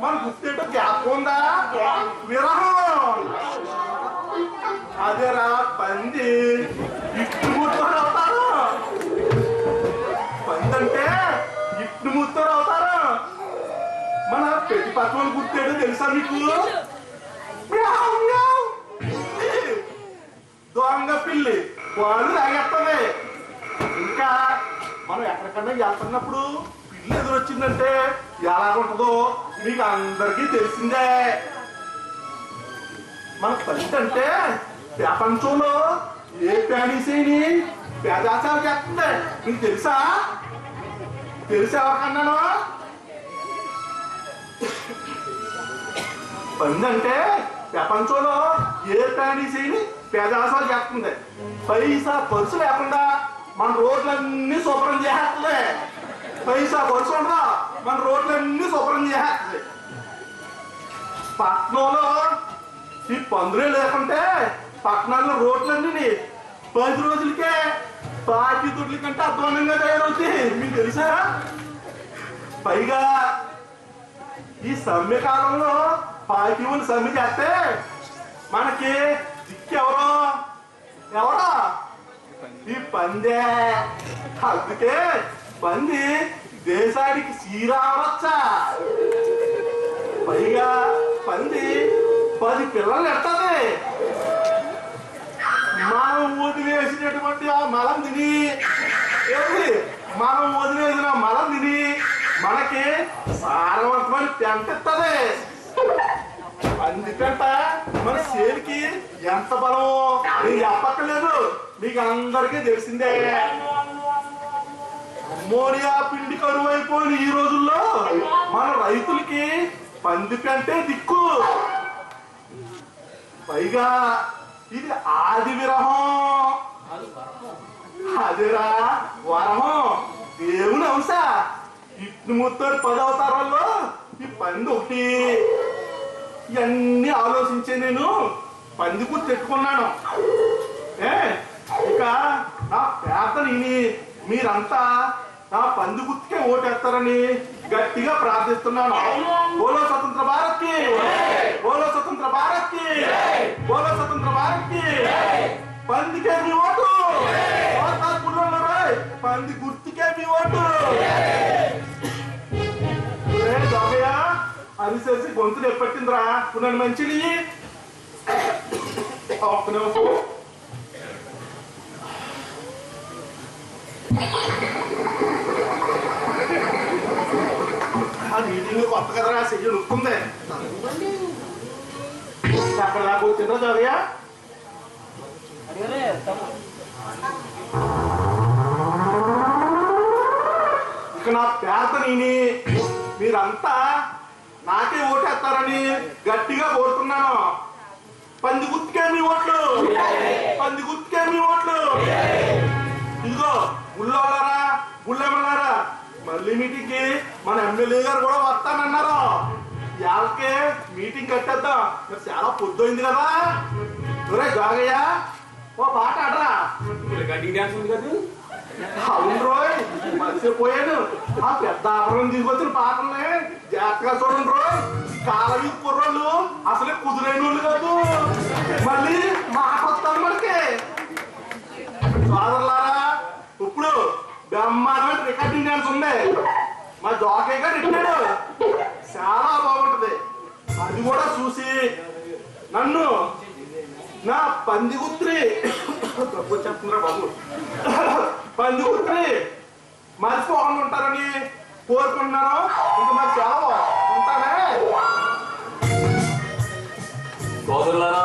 మన గుర్తేటో జ్ఞాపకం ఉందా? విరహం. అదేరా పంది ఇట్లు ముత్తోడు అవుతారు. పంది అంటే ఇట్లు ముత్తోడు అవుతారు. మన పెళ్లి పక్కన గుర్తేటో తెలుసా మీకు? దొంగ పిల్లి వాళ్ళు లాగేస్తుంది. ఇంకా మనం ఎక్కడికన్నా వెళ్తున్నప్పుడు పిల్లి ఎదురొచ్చిందంటే ఎలాగుంటుందో మీకు అందరికీ తెలిసిందే. మన తల్లి అంటే ప్రపంచంలో ఏ ప్యానీసేని పేదాచాలు చేస్తుంది. మీకు తెలుసా? ఎవరికన్నాను? పంది అంటే ప్రపంచంలో ఏ ప్రాణి చేయని పేదాసాలు చేస్తుంది. పైసా ఖర్చు లేకుండా మన రోడ్లన్నీ శుభ్రం చేస్తుంది. పైసా ఖర్చు ఉండదా మన రోడ్లన్నీ శుభ్రం చేస్తుంది. పట్నంలో ఈ పందులే లేకుంటే పట్టణాల్లో రోడ్లన్నీ 10 రోజులకే బాకీ దుడ్ల కంటే అధ్వానంగా తయారవుతాయి. మీకు తెలుసా? పైగా ఈ సమ్మె కాలంలో బాకీ వాళ్ళు సమ్మె చేస్తే మనకి దిక్కు ఎవడా ఈ పందే. అందుకే పంది దేశానికి శ్రీరామరచ్చ. పైగా పంది 10 పిల్లలు ఎడుతుంది. మనం వదిలేసినటువంటి ఆ మలం తిని మనకి సారవంతమైన పెంట ఇస్తుంది. అందుకంట మన చేతికి ఎంత బలమో నేను చెప్పక్కర్లేదు, మీకు అందరికీ తెలిసిందే. అమ్మోనియా పిండి కరువు అయిపోయిన ఈ రోజుల్లో మన రైతులకి పంది పెంటే దిక్కు. పైగా ఇది ఆది విరహం, అదిరా వరహం, దేవుని అంశ. విష్ణుమూర్తి 10 అవతారాల్లో ఈ పంది ఒకటి. ఇవన్నీ ఆలోచించే నేను పంది గుర్తు పెట్టుకున్నాను. ఇక నా ప్రార్థనని మీరంతా నా పంది గుర్తుకే ఓటేస్తారని గట్టిగా ప్రార్థిస్తున్నాను. బోలో స్వతంత్ర భారత్ కి, బోలో స్వతంత్ర భారత్ కి, బోలో స్వతంత్ర భారత్ కి. పందికే మీ ఓటు, పంది గుర్తుకే మీ ఓటు. అరిసేసి గొంతులు ఎప్పట్టిందిరా పునని మంచిది. ఒక్క నిమిషం. ఆ మీటింగ్ కొత్త కదరా, చెయ్యి నొక్కుంది. అక్కడ దాకా వచ్చిందా చదివా? ఇక నా ప్రార్థనని మీరంతా నాకే ఓటేస్తారని గట్టిగా కోరుతున్నాను. పంది గుర్తుకే మీ ఓట్లు, పంది గుర్తుకే మీ ఓట్లు. ఇదిగో గుళ్ళోళ్ళారా, గుళ్ళెమ్మలారా, మళ్ళీ మీటింగ్ కి మన ఎమ్మెల్యే గారు కూడా వస్తానన్నారు. వాళ్ళకే మీటింగ్ కట్టేద్దాం. మరి చాలా పొద్దుయింది కదా. ఒరే జాగయ్య, ఓ పాట ఆడరా. అవును రోయ్, మర్చిపోయాను. ఆ పెద్ద ఆభరణం తీసుకొచ్చిన పాటల్ని జాగ్రత్తగా చూడండి రోయ్. కాలవీ కుర్రోళ్ళు అసలే కుదురైన వాళ్ళు కాదు. మళ్ళీ మాకొస్తాను మనకి. సోదరులారా, ఇప్పుడు బ్రహ్మాండమైన రికార్డింగ్ డాన్స్ ఉంది. మా జాకయ్య గారు ఇట్టాడు, చాలా బాగుంటది. అది కూడా చూసి నన్ను నా పంది గుత్రి చెప్తున్నారా బాబు, పంది గుత్రి మర్చిపోకుండా ఉంటారని కోరుకుంటున్నాను. ఇంక మరి సెలవు ఉంటానే. సోదరులారా,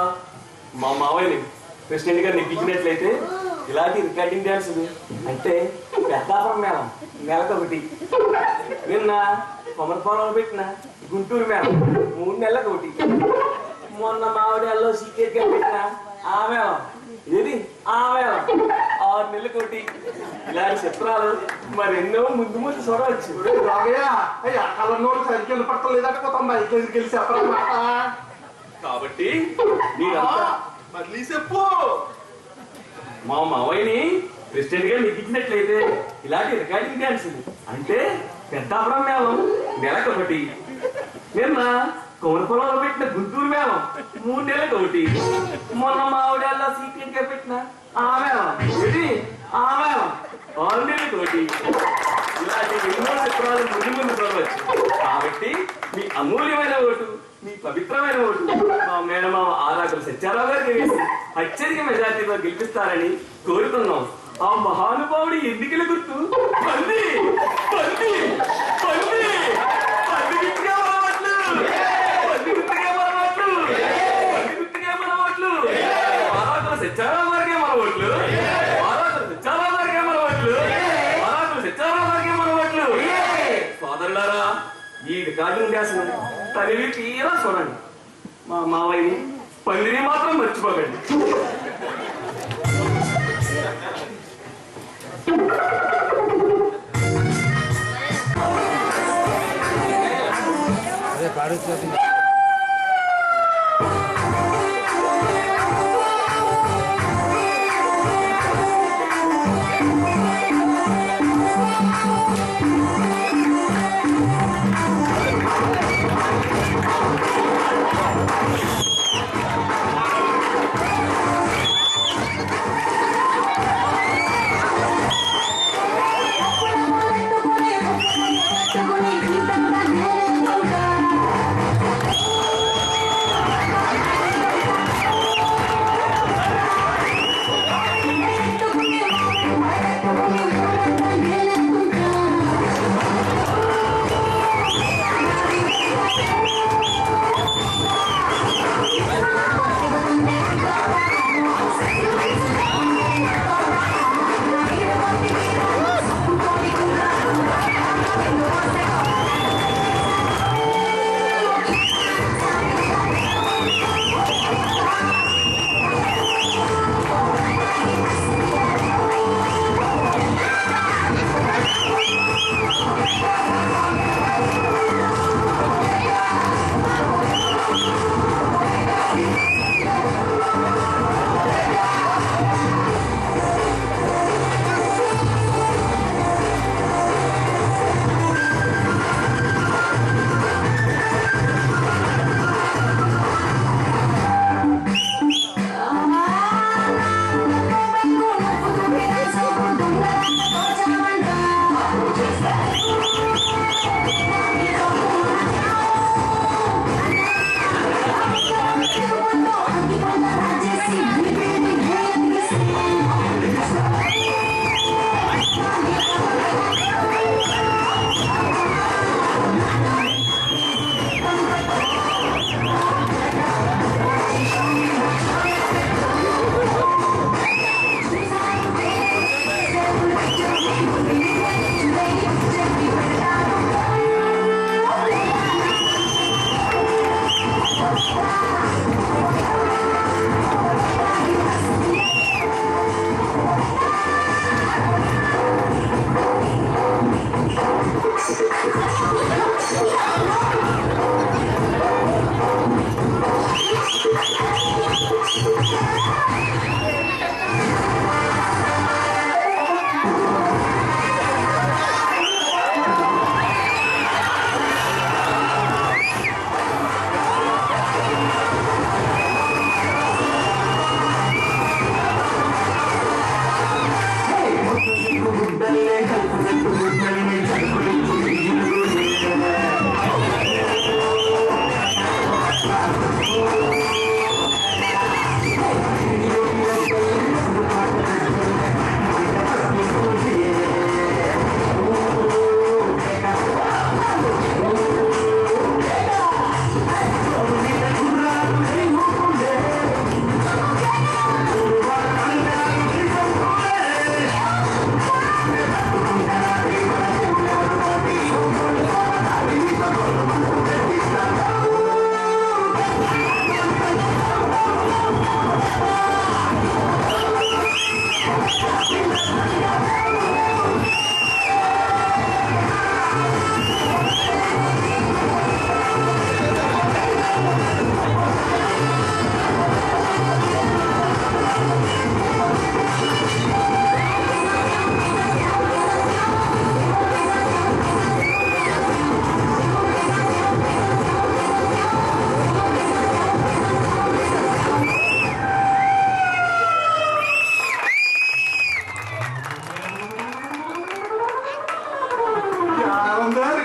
మా మావయ్యని ప్రెసిడెంట్ గారు నెగ్గించినట్లయితే ఇలాంటి రికార్డింగ్ డ్యాన్స్ అంటే పెద్దాపురం మేళం నెలకొకటి, నిన్న కొమరపాలెంలో పెట్టిన గుంటూరు మేళం 3 నెలలకు ఒకటి, మొన్న మావిడాల్లో సీక్రెట్ గా పెట్టిన ఆ మేళం ఏది ఆ మేళం 6 నెలలకు ఒకటి. ఇలాంటి చిత్రాలు మరెన్నో ముందు ముందు చూడవచ్చు. కలన్నోడు సరిగ్గా పట్టలేదంటే కొత్త బయట గెలిచి చెప్పరన్నమాట. కాబట్టి మళ్ళీ చెప్పు. మా మావయ్యని ప్రెసిడెంట్ గా నెగ్గించినట్లయితే ఇలాంటి రికార్డింగ్ డ్యాన్స్ అంటే పెద్దాపురం మేళం నెలకొకటి, నిన్న కోనపొలంలో పెట్టిన గుంటూరు మేళం 3 నెలలకు ఒకటి, మొన్న మావిడాల్లో సీక్రెట్ గా పెట్టిన ఆ మేళం ఇది ఆ మేళం 6 నెలలకు ఒకటి. ఇలాంటి ఎన్నో చిత్రాలు ముందు ముందు చూడవచ్చు. కాబట్టి మీ అమూల్యమైన ఓటు, మీ పవిత్రమైన ఓటు మా మేనమామ ఆరాకులు సత్యారావు గారికి వేసి అత్యధిక మెజార్టీతో గెలిపిస్తారని కోరుతున్నాం. ఆ మహానుభావుడి ఎన్నికల గుర్తు పంది, పంది, పంది, పంది గుర్తుగా మనవట్లు, పంది గుర్తుగా మనవట్లు, పంది గుర్తుగా మనవట్లు. ఆరాకుల సత్యారావు గారికే మన ఓట్లు, ఆరాకుల సత్యారావు గారికే మన ఓట్లు, ఆరాకుల సత్యారావు గారికే మన ఓట్లు. సోదరులారా, ఈ రికార్డింగ్ డ్యాన్స్ తనివి తీరా చూడండి. మా మావయ్యని పందిని మాత్రం మర్చిపోకండి.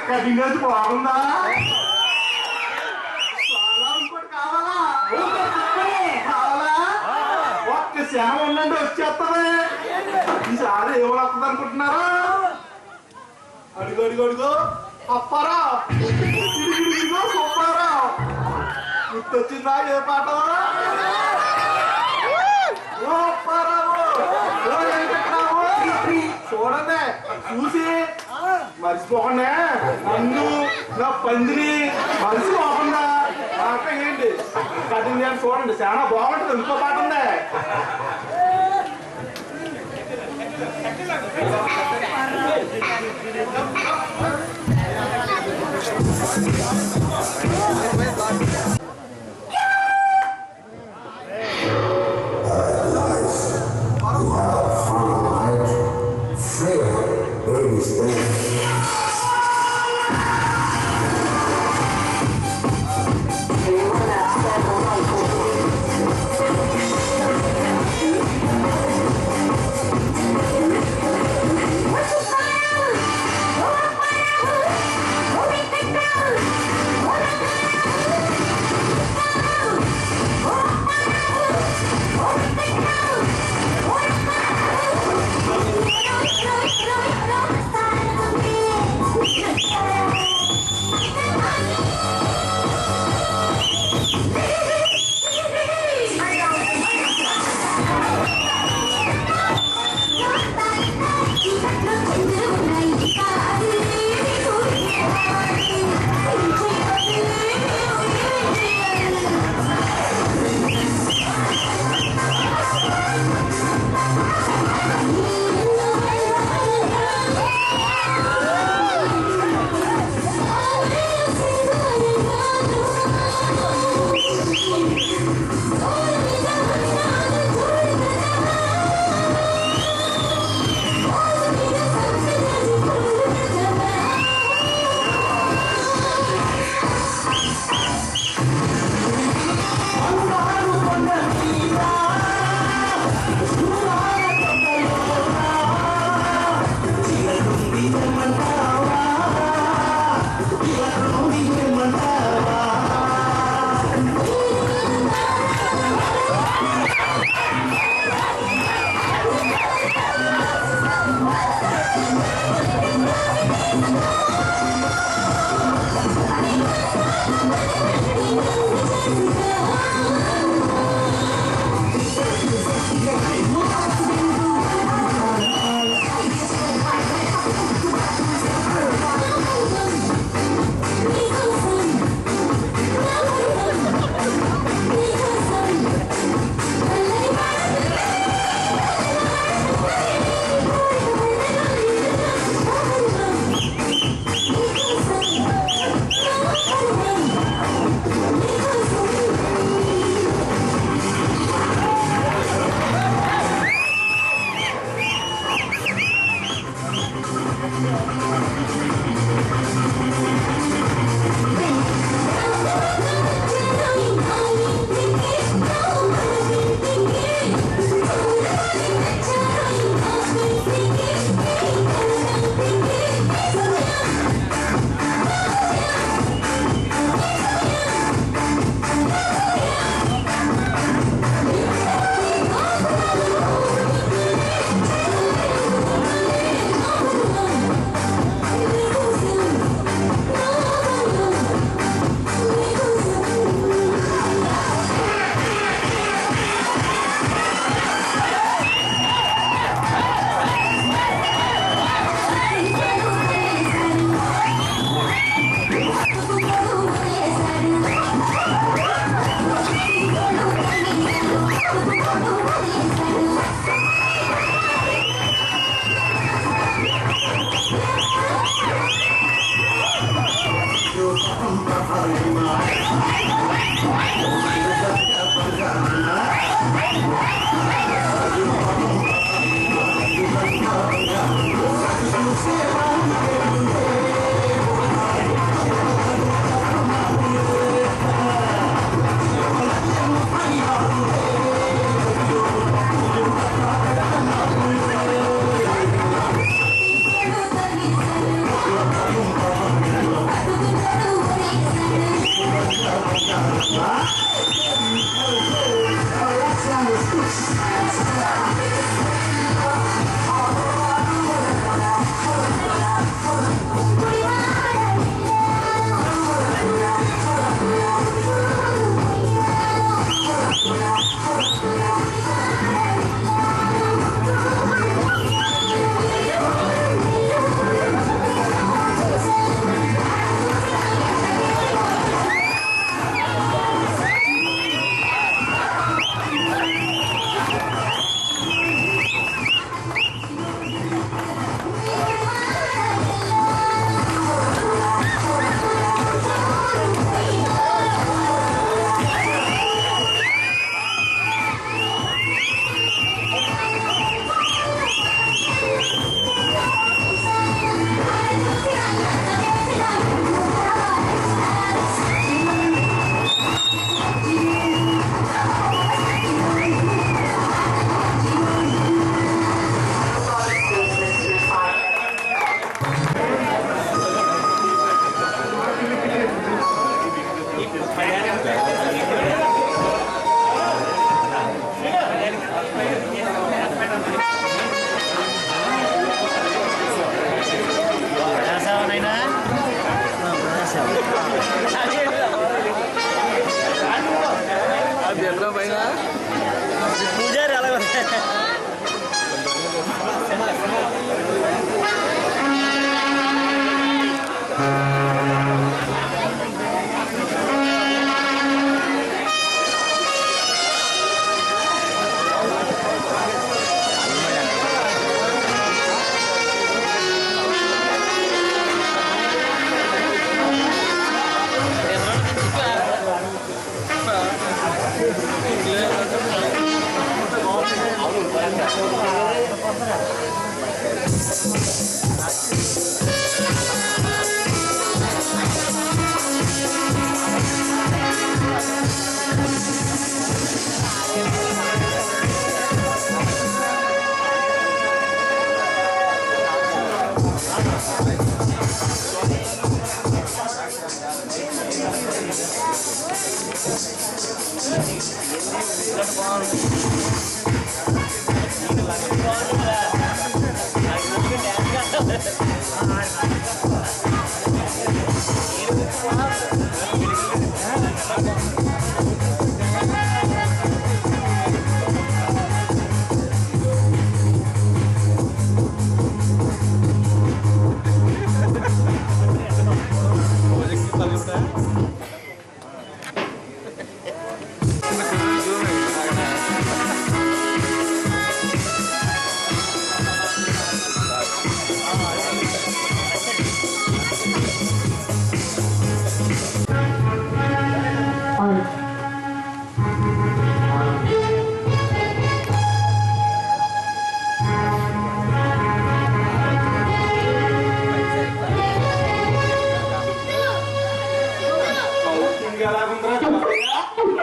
కటింగ్ చేసి బాగుందా? చాలా ఇంకోటి కావాలా? కావాలా? ఒక్క శానం ఉండండి వచ్చేస్తామే. ఈసారి ఎవరు వస్తుంది అనుకుంటున్నారా? అడుగు అడుగు అడుగు అప్పారా ఇదిగో సూపరా. గుర్తొచ్చిందా ఏ పాట? చూడండి చూసి మర్చిపోకుండా నన్ను నా పందిని మర్చిపోకుండా పాట ఏంటి కటింగ్ చేసి చూడండి చాలా బాగుంటుంది. ఇంకో పాట ఉంది. Fahrenheit, Freya, baby's dead.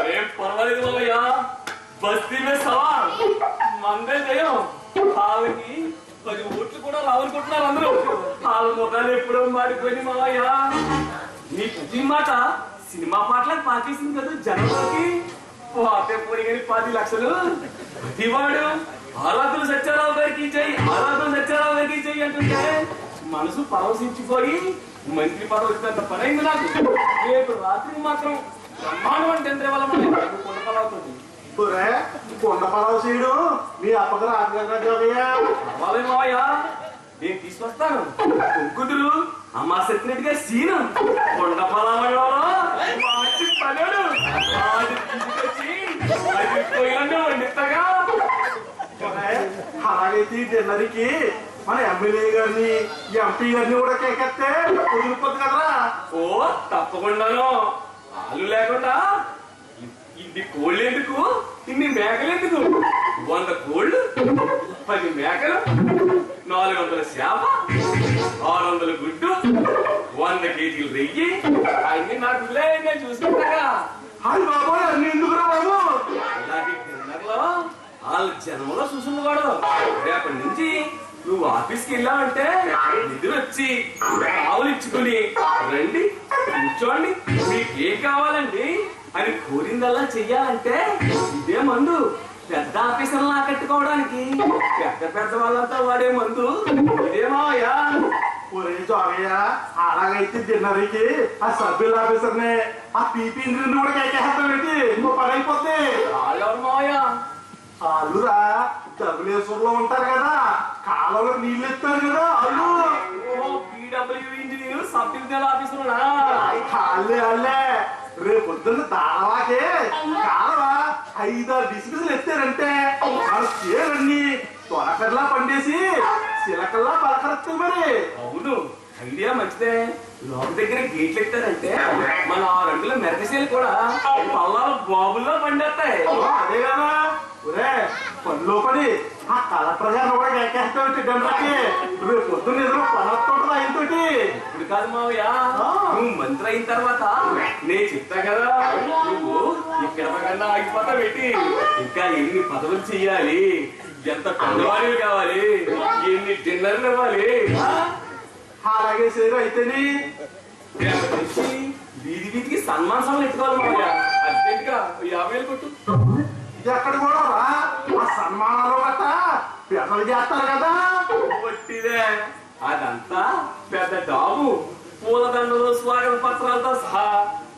अरे परवाले भैया बस्ती में सवाल मंदे जయం వాళ్ళకి 10 ఓట్లు కూడా రావాలనుకుంటున్నారు అందరూ వాళ్ళ మొదలు ఎప్పుడో మాడిపోయింది మావయ్య నీ ప్రతి మాట సినిమా పాటలకు పాకేసింది కదా జనంలోకి పోతే పోనీ కానీ 10 లక్షలు ప్రతివాడు ఆరాధులు సత్యారావు గారికి చెయ్యి ఆరాధులు సత్యారావు గారికి చెయ్యి అంటుంటే మనసు పరవశించిపోయి మంత్రి పదవి వచ్చినంత పని అయింది నాకు రేపు రాత్రి మాత్రం బ్రహ్మాండం అంటే ఎంత వల్ల కొండపలవుతుంది కొండ పడవ చేయడు మీ అప్పగ రాజయ్యా మావయ్య నేను తీసుకొస్తాను కుదురు అమ్మా చెప్పినట్టుగా సీను కొండ పలవలో మంచి పనుడు అది తీసుకొచ్చి అది పొయ్యిలో వండిస్తాగా అలాగైతే డిన్నర్కి మన ఎమ్మెల్యే గారిని ఎంపీ గారిని కూడా కేకెత్తే కుదిరిపోద్ది కదరా ఓ తప్పకుండాను పాలు లేకుండా ఇన్ని కోళ్ళు ఎందుకు ఇన్ని మేకలు ఎందుకు 100 కోళ్ళు 10 మేకలు 400 చేప 600 గుడ్డు 100 కేజీలు రెయ్యి అన్ని నాకు నేను చూసుకుంటాగా అది బాబోయ్ అన్ని ఎందుకు రా బాబు ఇలాంటి డిన్నర్లో వాళ్ళ జన్మలో చూసింది వాడు రేపటి నుంచి నువ్వు ఆఫీస్కి వెళ్ళావంటే నిధులు వచ్చి ఆవులు ఇచ్చుకుని రండి కూర్చోండి మీకు ఏం కావాలండి అని కోరిందల్లా చెయ్యాలంటే ఇదే మందు పెద్ద ఆఫీసర్లు ఆకట్టుకోవడానికి పెద్ద పెద్ద వాళ్ళంతా వాడే మందు ఇదే మావయ్యా ఒరే జోగయ్య అలాగైతే డిన్నర్కి ఆ సభ్యుల ఆఫీసర్ని ఆ పీపీ ఇంద్రుని కూడా కేకేస్తాం ఏంటి ఇంకో పని అయిపోద్ది వాళ్ళెవరు మావయ్య వాళ్ళురా డబ్ల్యూఎస్లో ఉంటారు కదా కాలంలో నీళ్ళు ఎత్తారు కదా వాళ్ళు PW engineer sub divisional officer వాళ్ళే రేపు పొద్దున్న దాడవాకే కాలవా 5-6 డిస్మిస్లు ఎత్తారంటే వాళ్ళ చీరన్ని తొలకర్లా పండేసి చిలకల్లా పలకరచ్చు మరి అవును ఐడియా మంచిదే లోపల దగ్గర గేట్లు ఎత్తారంటే మన 6 అడుగుల మెరకశీలు కూడా పల్లాలు బాబుల్లో పండేస్తాయి అదే కదా ఒరే పనిలో పని ఆ కలెక్టర్ గారు కూడా ఎక్కేస్తావు గంటలకి రేపు పొద్దున్న ఎదురు పనొస్తుంటది ఆయనతోటి ఇప్పుడు కాదు మావయ్య నువ్వు మంత్రి అయిన తర్వాత నేను చెప్తా కదా నువ్వు ఇక్కడ కన్నా ఆగిపోతా పెట్టి ఇంకా ఎన్ని పదవులు చెయ్యాలి ఎంత పెద్దవాళ్ళు కావాలి ఎన్ని డిన్నర్లు ఇవ్వాలి అలాగే సేరు అయితేని రేపటి నుంచి వీధి వీధికి సన్మాన సభలు ఎత్తుకోవాలి మావయ్య అర్జెంట్ గా 50,000 కొట్టు ఇది ఎక్కడ కూడా రా ఆ సన్మానాలు గట్ట పెద్దలు చేస్తారు కదా పొట్టిదే అదంతా పెద్ద డాబు పూలదండలు స్వాగత పత్రాలతో సహా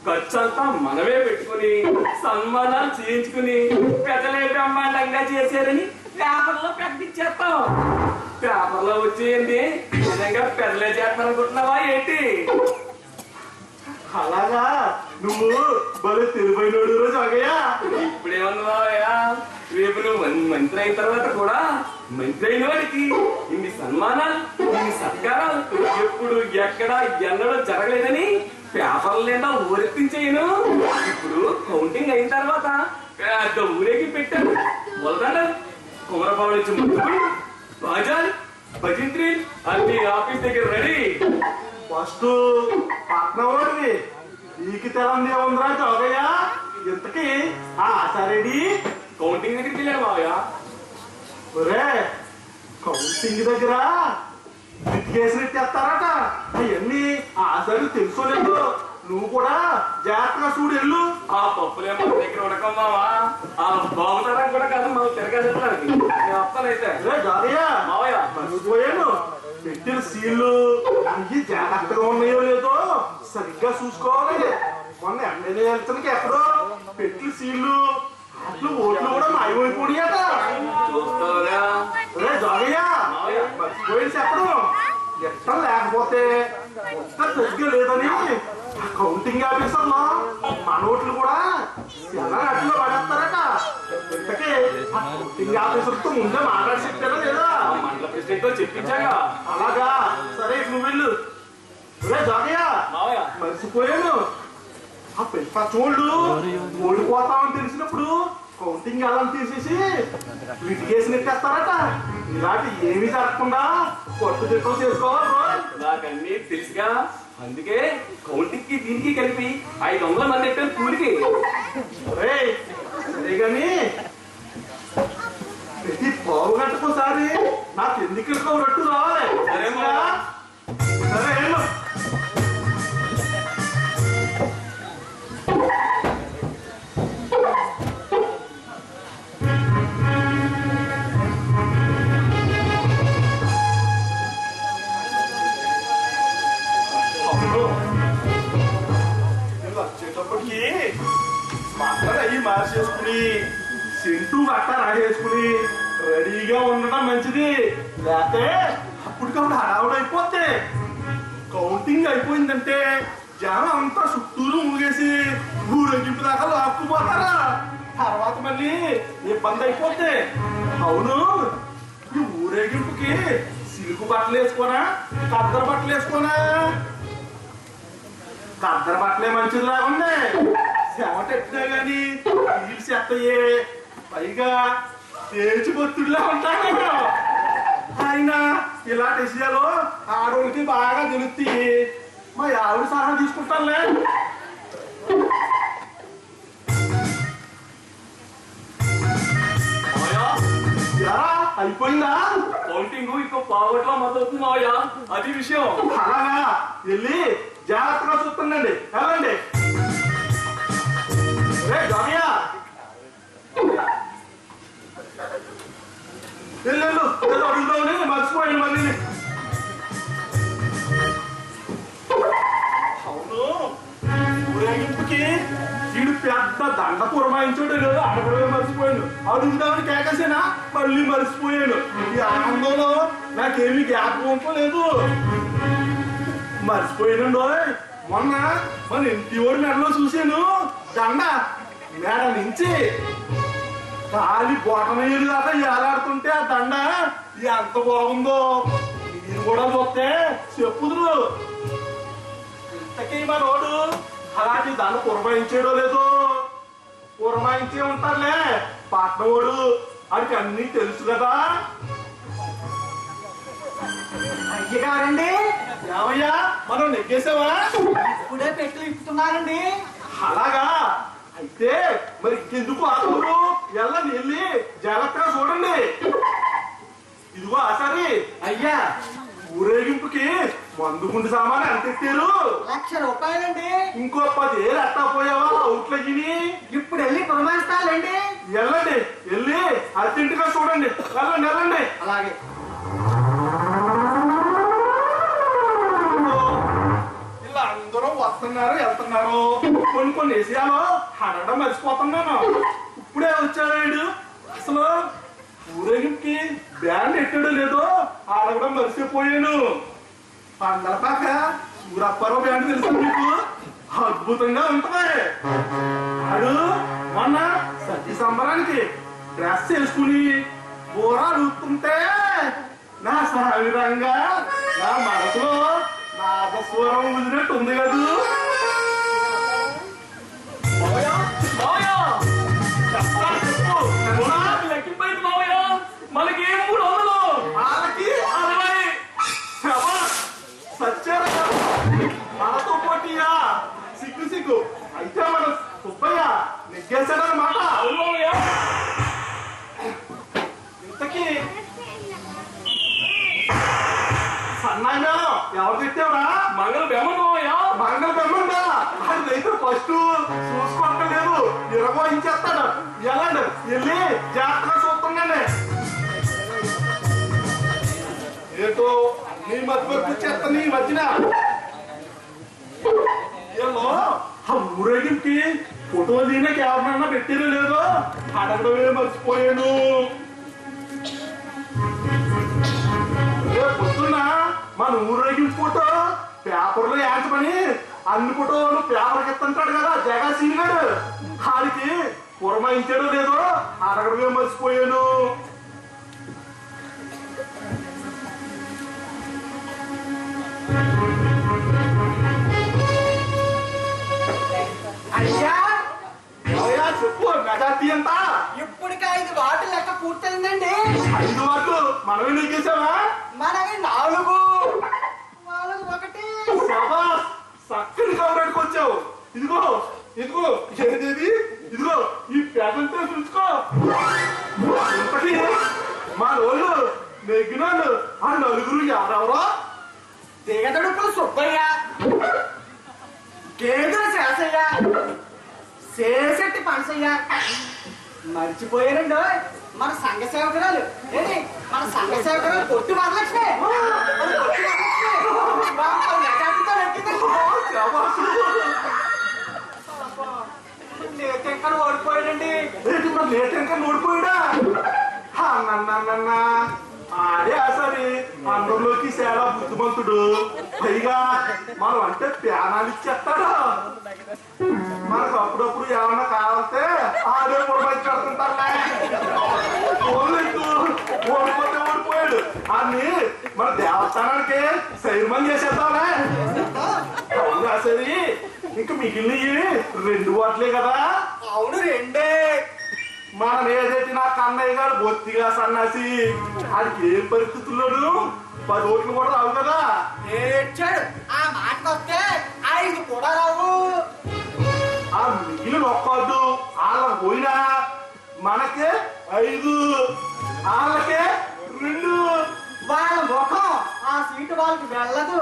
ఖర్చు అంతా మనమే పెట్టుకుని సన్మానాలు చేయించుకుని పెద్దలే బ్రహ్మాండంగా చేశారని పేపర్లో ప్రకటించేస్తాం పేపర్లో వచ్చేయండి నిజంగా పెద్దలే చేస్తారనుకుంటున్నావా ఏంటి అలాగా నువ్వు భలే తెలివైనోడు రోజు అగయ్యా ఇప్పుడేమన్నా రేపు నువ్వు మంత్రి అయిన తర్వాత కూడా మంత్రి అయిన వాడికి ఇన్ని సన్మానాలు ఇన్ని సత్కారాలు ఎప్పుడు ఎక్కడ ఎన్నడూ జరగలేదని పేపర్లు నిండా ఊరెత్తించేయను ఇప్పుడు కౌంటింగ్ అయిన తర్వాత పెద్ద ఊరేగి పెట్టాను మొదట కుమరపాడు నుంచి ముందుకు బాజాలు భజంత్రి అన్ని ఆఫీస్ దగ్గర రెడీ. ఫస్ట్ పట్నం వాడివి నీకు తెలంది ఉందిరా జోగయ్య. ఇంతకి ఆశారెడ్డి కౌంటింగ్ దగ్గరికి వెళ్ళాడు మావయ్య. ఒరే కౌంటింగ్ దగ్గర ఇటుకేసినట్టు ఎత్తారట. అవన్నీ ఆశారు తెలుసుకోలేదు. నువ్వు కూడా జాగ్రత్తగా చూడు వెళ్ళు. ఆ పప్పులే మన దగ్గర ఉడకం మావా. ఆ బాగుతారం కూడా కాదు మనం తిరగడానికి. నేను వస్తానైతే జోగయ్య మావయ్య. మర్చిపోయాను. పెట్టిన సీళ్ళు అన్ని జాగ్రత్తగా ఉన్నాయో లేదో సరిగ్గా చూసుకోవాలి. మొన్న ఎమ్మెల్యే వెళ్తానికి ఎక్కడో పెట్టిన సీళ్ళు అట్లు ఓట్లు కూడా మాయమైపోయాట. చూస్తావురా జోగయ్య మర్చిపోయి చెప్పడం ఎట్టం లేకపోతే మొత్తం సరిగ్గా లేదని కౌంటింగ్ ఆఫీసర్లో మన ఓట్లు కూడా ఎలా అట్లో పడేస్తారట. ఇంతకీ ఆ కౌంటింగ్ ఆఫీసర్తో ముందే మాట్లాడి చెప్పారా లేదా? మండల ప్రెసిడెంట్ తో చెప్పించాగా. అలాగా సరే నువ్వు వెళ్ళు. జోగయ్య మావయ్య మర్చిపోయాను. ఆ పెంచోళ్ళు ఓడిపోతామని తెలిసినప్పుడు కౌంటింగ్ అలా తీసేసి విటికేసినట్టేస్తారట. ఇలాంటి ఏమీ జరగకుండా పట్టుదిట్టం చేసుకోవాలి రోయ్. నాకన్నీ తెలుసుగా. అందుకే కౌంటింగ్ కి దీనికి కలిపి 500 మంది ఎట్టారు కూలికి. ఒరేయ్, సరే గాని ప్రతి పావు గంటకోసారి నాకు ఎందుకు రట్టు రావాలి. సరేనా? సరే వెళ్ళు. వచ్చేటప్పటికి మాట్లాడి అయ్యి మార్చేసుకుని సెంటు గట్ట రాగేసుకుని రెడీగా ఉండడం మంచిది. లేకపోతే అప్పటికప్పుడు హడావుడు అయిపోతే కౌంటింగ్ అయిపోయిందంటే జనం అంతా చుట్టూరు ముగేసి ఊరేగింపు దాకా లాక్కుపోతారా. తర్వాత మళ్ళీ ఇబ్బంది అయిపోతే. అవును, ఈ ఊరేగింపుకి సిలుకు బట్టలు వేసుకోనా కద్దర బట్టలు వేసుకోనా? కద్దర బట్టలే మంచిదిలా ఉన్నాయి. చెమట ఎట్టినా గాని నీళ్ళు చెత్తయే. పైగా తేచిపొత్తుడిలా ఉంటాను. ఆయన ఇలాంటి విషయాలు ఆడవాళ్ళకి బాగా తెలుస్తాయి. మా ఆవిడ సలహా తీసుకుంటానులే. ఎలా అయిపోయిందా కౌంటింగ్ ఇంకో పావుగంటలో మొదలవుతుంది మావయ్య. అది విషయం. అలాగా వెళ్ళి జాగ్రత్తగా చూస్తుండండి. వెళ్ళండి. జోగయ్య వెళ్ళు ఏదో అడుగుతామని మర్చిపోయాను మళ్ళీ. అవును, ఊరేగింపుకి వీడు పెద్ద దండ పురమాయించాడు లేదు అడగడమే మర్చిపోయాను. అడుగుదామని కేకేసేనా మళ్ళీ మర్చిపోయాను. ఈ ఆనందంలో నాకేమీ జ్ఞాపకం లేదు. మర్చిపోయానండి. మొన్న మన ఇంటి ఓడి మెడలో చూశాను దండ. మేడ నుంచి కాలి బొటనీరు దాకా ఏలాడుతుంటే ఆ దండ ఎంత బాగుందో మీరు కూడా చూస్తే చెప్పుదురు. ఇంతకీ మా రోడ్డు అలాంటి దండ పురమాయించాడో లేదో. పురమాయించే ఉంటారులే పట్నవాడు. వాడికి అన్నీ తెలుసు కదా. అయ్యగారండి ఏమయ్యా మనం నెగ్గేసావా? ఇప్పుడే పెట్లు ఇప్పుతున్నారండి. అలాగా అయితే మరి ఇంకెందుకు ఆటోరు వెళ్ళండి. వెళ్ళి జాగ్రత్తగా చూడండి. ఇదిగో ఆసారి అయ్యా ఊరేగింపుకి మందు గుండు సామాన్ ఎంత ఎత్తారు? 1,00,000 రూపాయలండి. ఇంకో 10,000 ఎట్టా పోయావా అవుట్లకి? ఇప్పుడు వెళ్ళి పురమాయిస్తానండి. వెళ్ళండి. వెళ్ళి అర్జెంటుగా చూడండి. వెళ్ళండి వెళ్ళండి. అలాగే ఇలా అందరూ వస్తున్నారు వెళ్తున్నారు. కొన్ని విషయాలు అడగడం మర్చిపోతున్నాను. ఇప్పుడే వచ్చాడు. అసలు ఊరేగింపుకి బ్యాండ్ ఎట్టాడో లేదో అడగడం మర్చిపోయాను. పందలపాక సూరప్పారావు బ్యాండ్ తెలుసా మీకు? అద్భుతంగా ఉంటుంది. ఆడు మొన్న సతీ సంబరానికి డ్రెస్ వేసుకుని బోరాలు ఊపుతుంటే నా సావిరంగా నా మనసులో నాదస్వరం వదిలినట్టు ఉంది కదూ. మావయ్య మావయ్య చెప్పు. లెక్కిపోయింది మావయ్య. అన్నాయన ఎవరు తిట్టావురా? మంగళ బెమ్మయ్యా. మంగళ బెమ్మండా అదైతే ఫస్ట్ చూసుకోవట్లేదు, నిర్వహించేస్తాడు. వెళ్ళండి, వెళ్ళి జాగ్రత్తగా చూస్తుండండి. ఏటో నీ మధ్య వరకు చేస్తా నీ మధ్యన ఏమో ఆ ఊరేగింపుకి ఫోటోలు తీయడానికి ఎవరినన్నా పెట్టారో లేదో అడగడమే మర్చిపోయాను. పొద్దున్న మన ఊరేగింపు ఫోటో పేపర్లో వేయించమని అన్ని ఫోటోలు పేపర్కి ఎత్తుంటాడు కదా జగా సీన్ గారు, వాడికి పురమాయించాడో లేదో అడగడమే మర్చిపోయాను. అయ్యా అయ్యా చెప్పు, మెజార్టీ ఎంత? ఇప్పటికి 5 వార్డులు లెక్క పూర్తయిందండి. 5 వార్డులు మనమే నెగ్గేసావా? మనకి 4 1 శభాష్, చక్కని కవరేట్కి వచ్చావు. ఇదిగో ఇదిగో ఏదేది, ఇదిగో ఈ పేదంతా చూసుకో. ఇంతకీ మా రోజు నెగ్గినాడు ఆ నలుగురు ఎవరెవరో? దిగదడుపులు సుబ్బయ్య, గేదెల శేషయ్య, శేషెట్టి పనసయ్య. మర్చిపోయారండి మన సంఘ సేవకురాలు. ఏంటి మన సంఘ సేవకురాలు పొట్టి వరలక్ష్మి. నేతెంకర ఓడిపోయాడండి. ఏంటి మరి నేటెంకా ఓడిపోయాడా? అన్న ఆడే సరే అందరిలోకి చాలా బుద్ధిమంతుడు, పైగా మనం అంటే ప్యానాలు ఇచ్చేస్తాడు. మనకు అప్పుడప్పుడు ఏమన్నా కావాలంటే ఆడే ఓడిపోయి పెడుతుంటారులే. ఓడిపోతే ఓడిపోయాడు అని మన దేవస్థానానికి సైర్మం చేసేద్దాంలే. అవునా సరే, ఇంక మిగిలినవి 2 వాట్లే కదా? అవును, 2. మనం ఏదైతే నా కన్నయ్య గారు బొత్తిగా సన్నాసి, ఆడికి ఏం పరిస్థితుల్లోనూ 10 ఓట్లు కూడా రావు కదా. ఏడ్చాడు. ఆ మాటకు వస్తే 5 కూడా రావు. ఆ మిగిలిన ఒక్కడు వాళ్ళకి పోయినా మనకే 5, వాళ్ళకే 2. వాళ్ళ ముఖం ఆ సీటు వాళ్ళకి వెళ్ళదు.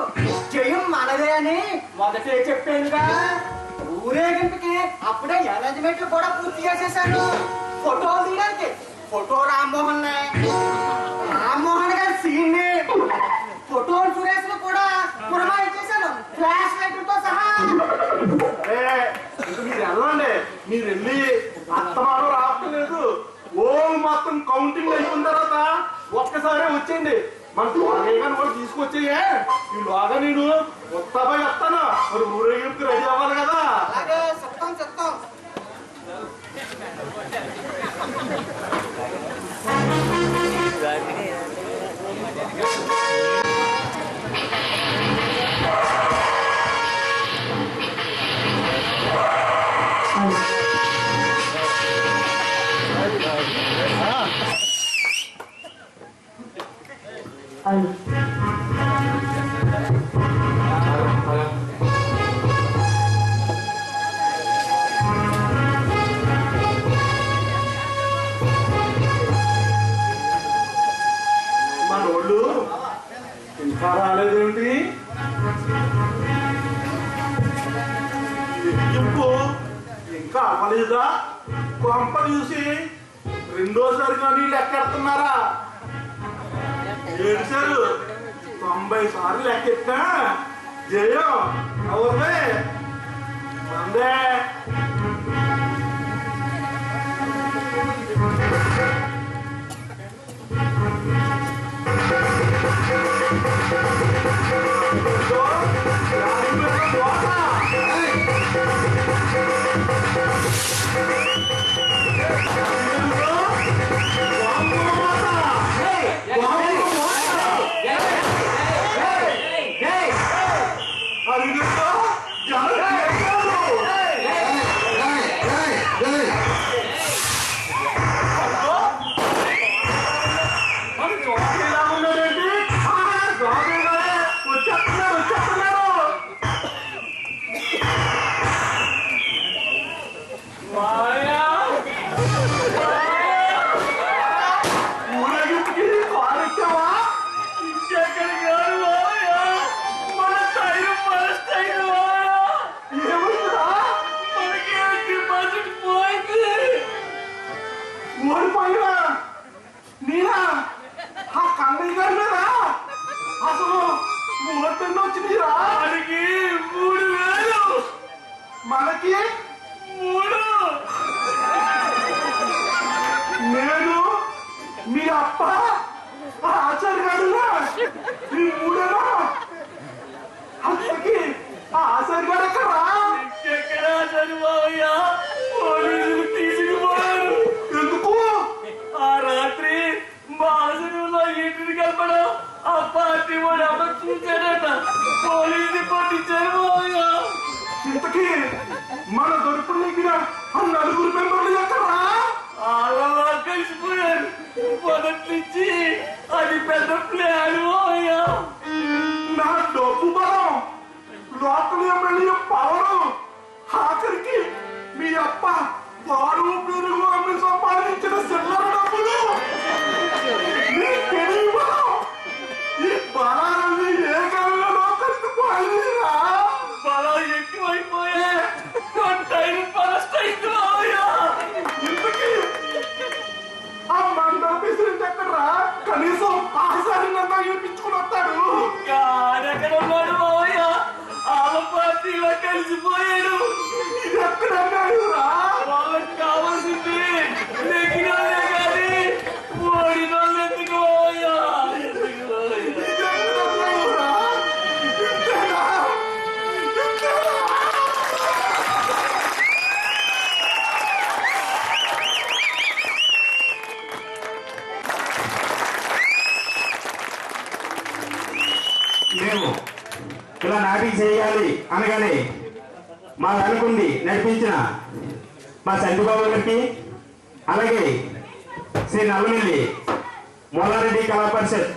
జయం మనదే అని మొదటే చెప్పానుగా. ఊరేగింపుకి అప్పుడే అరేంజ్మెంట్లు కూడా పూర్తి చేసేసాను. ఫోటోలు తీయడానికి ఫోటో రామ్మోహన్ గారి సీన్, ఫోటోలు సురేష్ కూడా పురమాయించేశాను ఫ్లాష్ లైట్లతో సహా. మీరు వెళ్ళండి, మీరు వెళ్ళి అత్తమానం రావట్లేదు. మొత్తం కౌంటింగ్ అయిపోయిన తర్వాత ఒక్కసారి వచ్చేయండి. మన త్వరగా కానీ కూడా తీసుకొచ్చేయే. ఈ లోగా నేను మొత్తాపై వస్తాను. మరి ఊరేగింపుకి రెడీ అవ్వాలి కదా. అలాగే చెప్తాం. మనోళ్ళు ఇంకా రాలేదేమిటి? ఎక్కింపు ఇంకా అవ్వలేదా? కొంప చూసి 2వ కానీ లెక్కెడుతున్నారా? 7 సార్లు 90 సార్లు లెక్కెట్టినా జయం ఎవరిదే? మందే. అసలు ముహూర్తం వచ్చిందిరా. వాడికి 3000. మనకి 3. నేను మీ అప్ప ఆచార్య గారులా మీ మూడేనా అసలుకి ఆచార్య గారు ఎక్కడా? ఎక్కడా చనిపోయా? పోలీసులు తీసుకుపోయారు. ఎందుకు? ఆ రాత్రి బాలసంలో ఇంటికి వెళ్ళడం ఆ పార్టీ వాడు ఎవరో చూశాడట. పోలీసులు పట్టించారు పోయా. ఇంతకీ మన దొరుకుడు దగ్గర ఆ నలుగురు మెంబర్లు ఎక్కడా? అలా కలిసిపోయారు. మొదటి నుంచి అది పెద్ద ప్లాన్ పోయా. నా డబ్బు బలం, లోకల్ ఎమ్మెల్యే పవరు, ఆఖరికి మీ అప్ప వారు పెరుగు అమ్మి సంపాదించిన చిల్లర డబ్బులు, మీ తెలివి బలం, ఈ బలాన్ని ఏ గల్లో కలిసిపోయిందిరా. బలం ఎక్కువైపోయా. టైం ఫస్ట్ అయింది పోయా. ఇంతకీ ఆ మండల ప్రెసిడెంట్ ఎక్కడరా? కనీసం ఆసారినంతా ఇప్పించుకుని వస్తాడు. ఎక్కడ ఉన్నాడు పోయా? ఆల పార్టీలో కలిసిపోయాడు. ఇది ఎక్కడన్నాడురా? వాళ్ళకి కావాల్సింది నెగ్గినోళ్ళే కానీ ఓడినోళ్ళు ఎందుకు పోయా? ఎందుకు పోయా? ఇది ఎక్కడన్నాడురా? ఇంతేనా? ఇంతేనా? మేము ఇలా నాటికి చేయాలి అనగానే మా వెనుకుండి నడిపించిన మా చంద్రబాబు గారికి, అలాగే శ్రీ నల్లమిల్లి మూలారెడ్డి కళా పరిషత్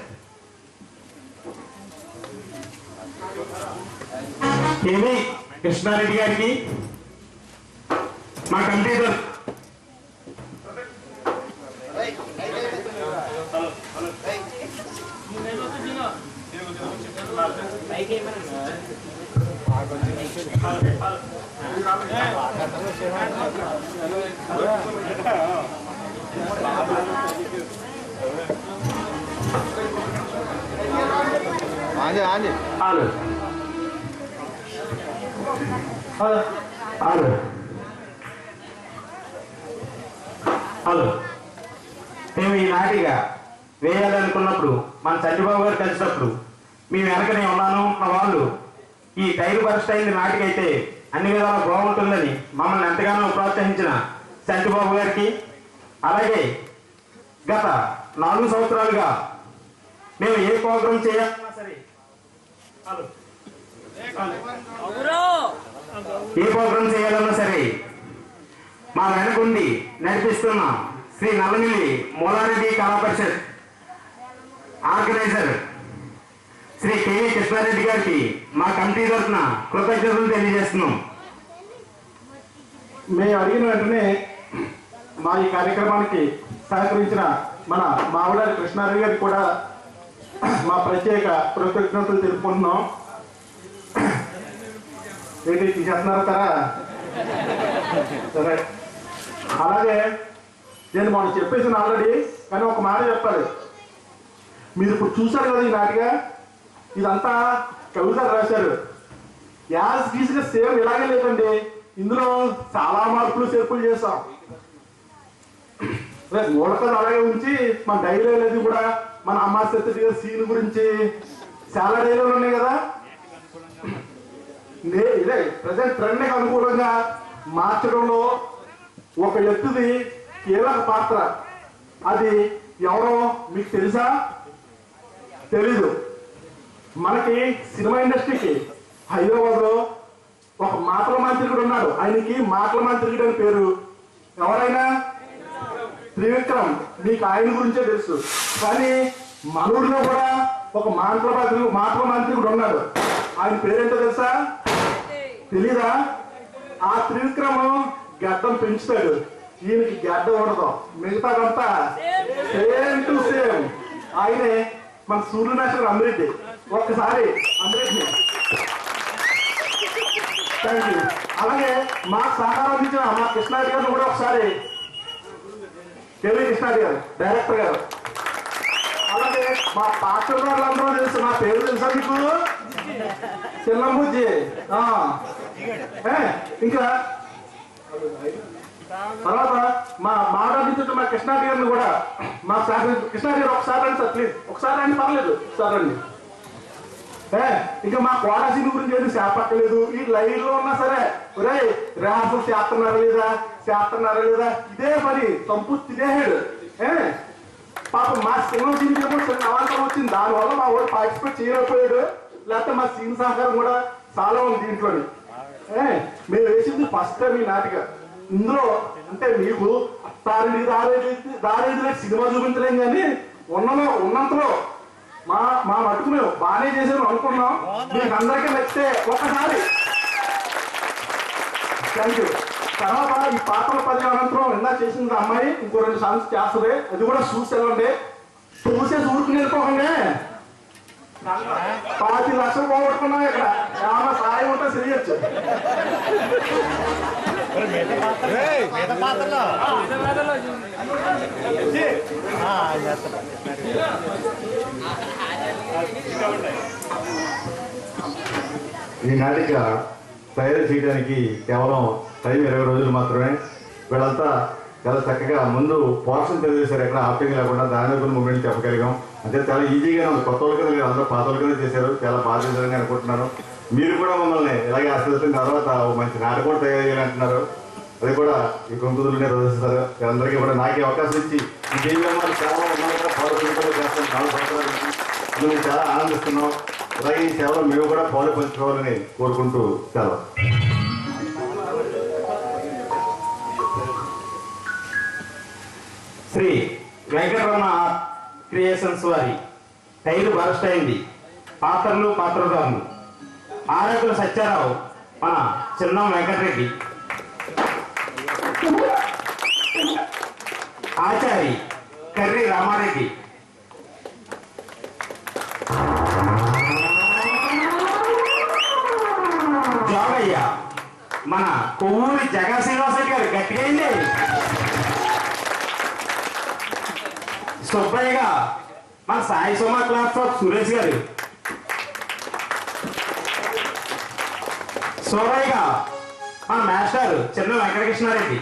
కేవి కృష్ణారెడ్డి గారికి, మా కంప్యూటర్ ఆలు ఆలు హలో, మేము ఈ నాటిగా వేయాలనుకున్నప్పుడు మన చంద్రబాబు గారు కలిసినప్పుడు మీ వెనకనే ఉన్నాను. మా వాళ్ళు ఈ టైర్ బర్స్ట్ అయింది నాటికైతే అన్ని విధాలా బాగుంటుందని మమ్మల్ని ఎంతగానో ప్రోత్సహించిన చంద్రబాబు గారికి, అలాగే గత 4 సంవత్సరాలుగా మేము ఏ ప్రోగ్రాం చేయాలన్నా సరే, ఏ ప్రోగ్రాం చేయాలన్నా సరే మా వెనకుండి నడిపిస్తున్న శ్రీ నల్లమిల్లి మూలారెడ్డి కళా పరిషత్ ఆర్గనైజర్ శ్రీ కేవీ కృష్ణారెడ్డి గారికి మా కమిటీ తరఫున కృతజ్ఞతలు తెలియజేస్తున్నాం. మేము అడిగిన వెంటనే మా ఈ కార్యక్రమానికి సహకరించిన మన మావిడారి కృష్ణారెడ్డి గారికి కూడా మా ప్రత్యేక కృతజ్ఞతలు తెలుపుకుంటున్నాం. ఏంటి తీసేస్తున్నారు కదా? సరే, అలాగే నేను మనం చెప్పేసాను ఆల్రెడీ, కానీ ఒక మాట చెప్పాలి. మీరు ఇప్పుడు చూశారు కదా ఈ నాటిగా, ఇదంతా కవిత రాశారు. యాజ్ గీసుగా సేమ్ ఇలాగే లేదండి, ఇందులో చాలా మార్పులు చేర్పులు చేస్తాం. మూడకలు అలాగే ఉంచి మన డైరీ అనేది కూడా మన అమ్మ సత్యటి గారి సీన్ గురించి చాలా డైరీలు ఉన్నాయి కదా. ఇదే ప్రజెంట్ ట్రెండ్కి అనుకూలంగా మార్చడంలో ఒక వ్యక్తిది కీలక పాత్ర. అది ఎవరో మీకు తెలుసా? తెలీదు. మనకి సినిమా ఇండస్ట్రీకి హైదరాబాద్ లో ఒక మాటల మాంత్రికుడు ఉన్నాడు. ఆయనకి మాటల మాంత్రికుడు అని పేరు. ఎవరైనా త్రివిక్రమ్, మీకు ఆయన గురించే తెలుసు. కానీ మనూడిలో కూడా ఒక మాటల మాంత్రికుడు ఉన్నాడు. ఆయన పేరేంటో తెలుసా? తెలీదా? ఆ త్రివిక్రమ్ గడ్డం పెంచుతాడు, ఈయనకి గడ్డ ఉండదు, మిగతాదంతా సేమ్ టు సేమ్. ఆయనే మన సూర్యనాశనం అమిరెడ్డి. ఒక్కసారి అమిరెడ్డి థ్యాంక్ యూ. అలాగే మాకు సహకారం అందించిన మా కృష్ణారెడ్డి గారిని కూడా ఒకసారి, కేవీ కృష్ణారెడ్డి గారు డైరెక్టర్ గారు, అలాగే మా పాస్టర్ వాళ్ళందరూ తెలుసు. నా పేరు తెలుసా మీకు? చిన్నబుజ్జి. ఇంకా తర్వాత మా మాట్లాడుతుంటే మా కృష్ణారెడ్డి గారిని కూడా మా కృష్ణారెడ్డి గారు ఒకసారి రండి సార్, ప్లీజ్. ఒకసారి రండి, పర్లేదు, ఒకసారి రండి. ఇంకా మా కోటాసీని గురించి ఏది చేపట్టలేదు. ఈ లైన్ లో ఉన్నా సరే ఒరే రిహార్సల్ చేస్తున్నారా లేదా ఇదే పని సంపు తినేహాడు. పాపం మా సినిమా సీన్ చిన్న అవాంతరం వచ్చింది, దానివల్ల మా వాడు పార్టిసిపేట్ చేయలేకపోయాడు. లేకపోతే మా సీన్ సహకారం కూడా చాలా ఉంది దీంట్లోని. మేము వేసింది ఫస్ట్ టైం ఈ నాటిక. ఇందులో అంటే మీకు దారేది సినిమా చూపించలేం కానీ ఉన్నంతలో మా మటుకు మేము బాగానే చేసాము అనుకున్నాం. మీకు అందరికీ నచ్చితే ఒక్కసారి థ్యాంక్ యూ. తర్వాత ఈ పాత్రల పది అనంతరం ఇందా చేసింది అమ్మాయి ఇంకో 2 సాంగ్స్ చేస్తుంది. అది కూడా చూసేదండి, చూసేసి ఊరికి వెళ్ళిపోకండి. 5 లక్షలు పోగొట్టుకున్నాం. ఇక్కడ ఏమన్నా సాయం ఉంటే చేయొచ్చు. ఈ నాటిక తయారు చేయడానికి కేవలం టైం 20 రోజులు మాత్రమే. వీళ్ళంతా చాలా చక్కగా ముందు పోర్షన్ తెలియజేశారు, ఎక్కడ ఆప్టింగ్ లేకుండా దాని గురించి మూమెంట్ చెప్పగలిగాం. అంటే చాలా ఈజీగా ఉంది. కొత్త వాళ్ళ కింద అందరూ పాత వాళ్ళ కింద చేశారు. చాలా బాగా చేశారని అనుకుంటున్నాను. మీరు కూడా మమ్మల్ని ఇలాగే ఆశీర్వదించిన తర్వాత మంచి నాటకం కూడా తయారు చేయాలంటున్నారు. అది కూడా ఈ కొంకుదులనే ప్రదర్శిస్తారు. అందరికీ కూడా నాకే అవకాశం ఇచ్చి ఈ దేవి చాలా ఉన్నాక పాల్గొని చేస్తాను. 4 సంవత్సరాల నుంచి మేము చాలా ఆనందిస్తున్నాం. అలాగే ఈ సేవలో మేము కూడా పాలు పంచుకోవాలని కోరుకుంటూ సెలవు. శ్రీ వెంకటరమణ క్రియేషన్స్ వారి టైరు బరస్ట్ అయింది. పాత్రలు పాత్రదారులు ఆరోగ్యుల సత్యారావు, మన చిన్నం వెంకటరెడ్డి, ఆచారి కర్రి రామారెడ్డి, జోగయ్య, మన కొవ్వూరి జగన్ శ్రీనివాసరెడ్డి గారు గట్టిగా అయింది. సుబ్బయ్యగా మన సాయి సోమా క్లాస్ ఆఫ్ సురేష్ గారు, సోరయ్యగా మన మాస్టర్ చిన్న వెంకటకృష్ణారెడ్డి.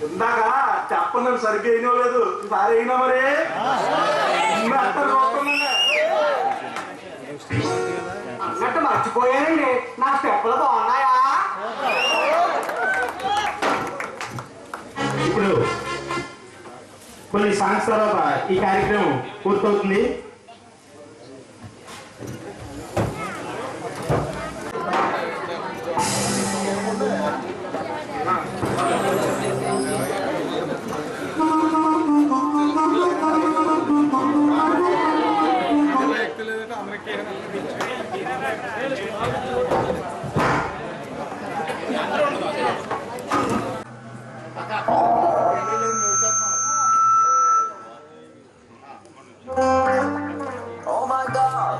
ఇందాక చెప్పండి సరిగ్గా అయినా లేదు, ఈసారి అయినా మరి అన్నట్టు మర్చిపోయానండి, నా స్టెప్పులు బాగున్నాయా? ఇప్పుడు కొన్ని సాంగ్స్ తర్వాత ఈ కార్యక్రమం పూర్తవుతుంది. Oh my God.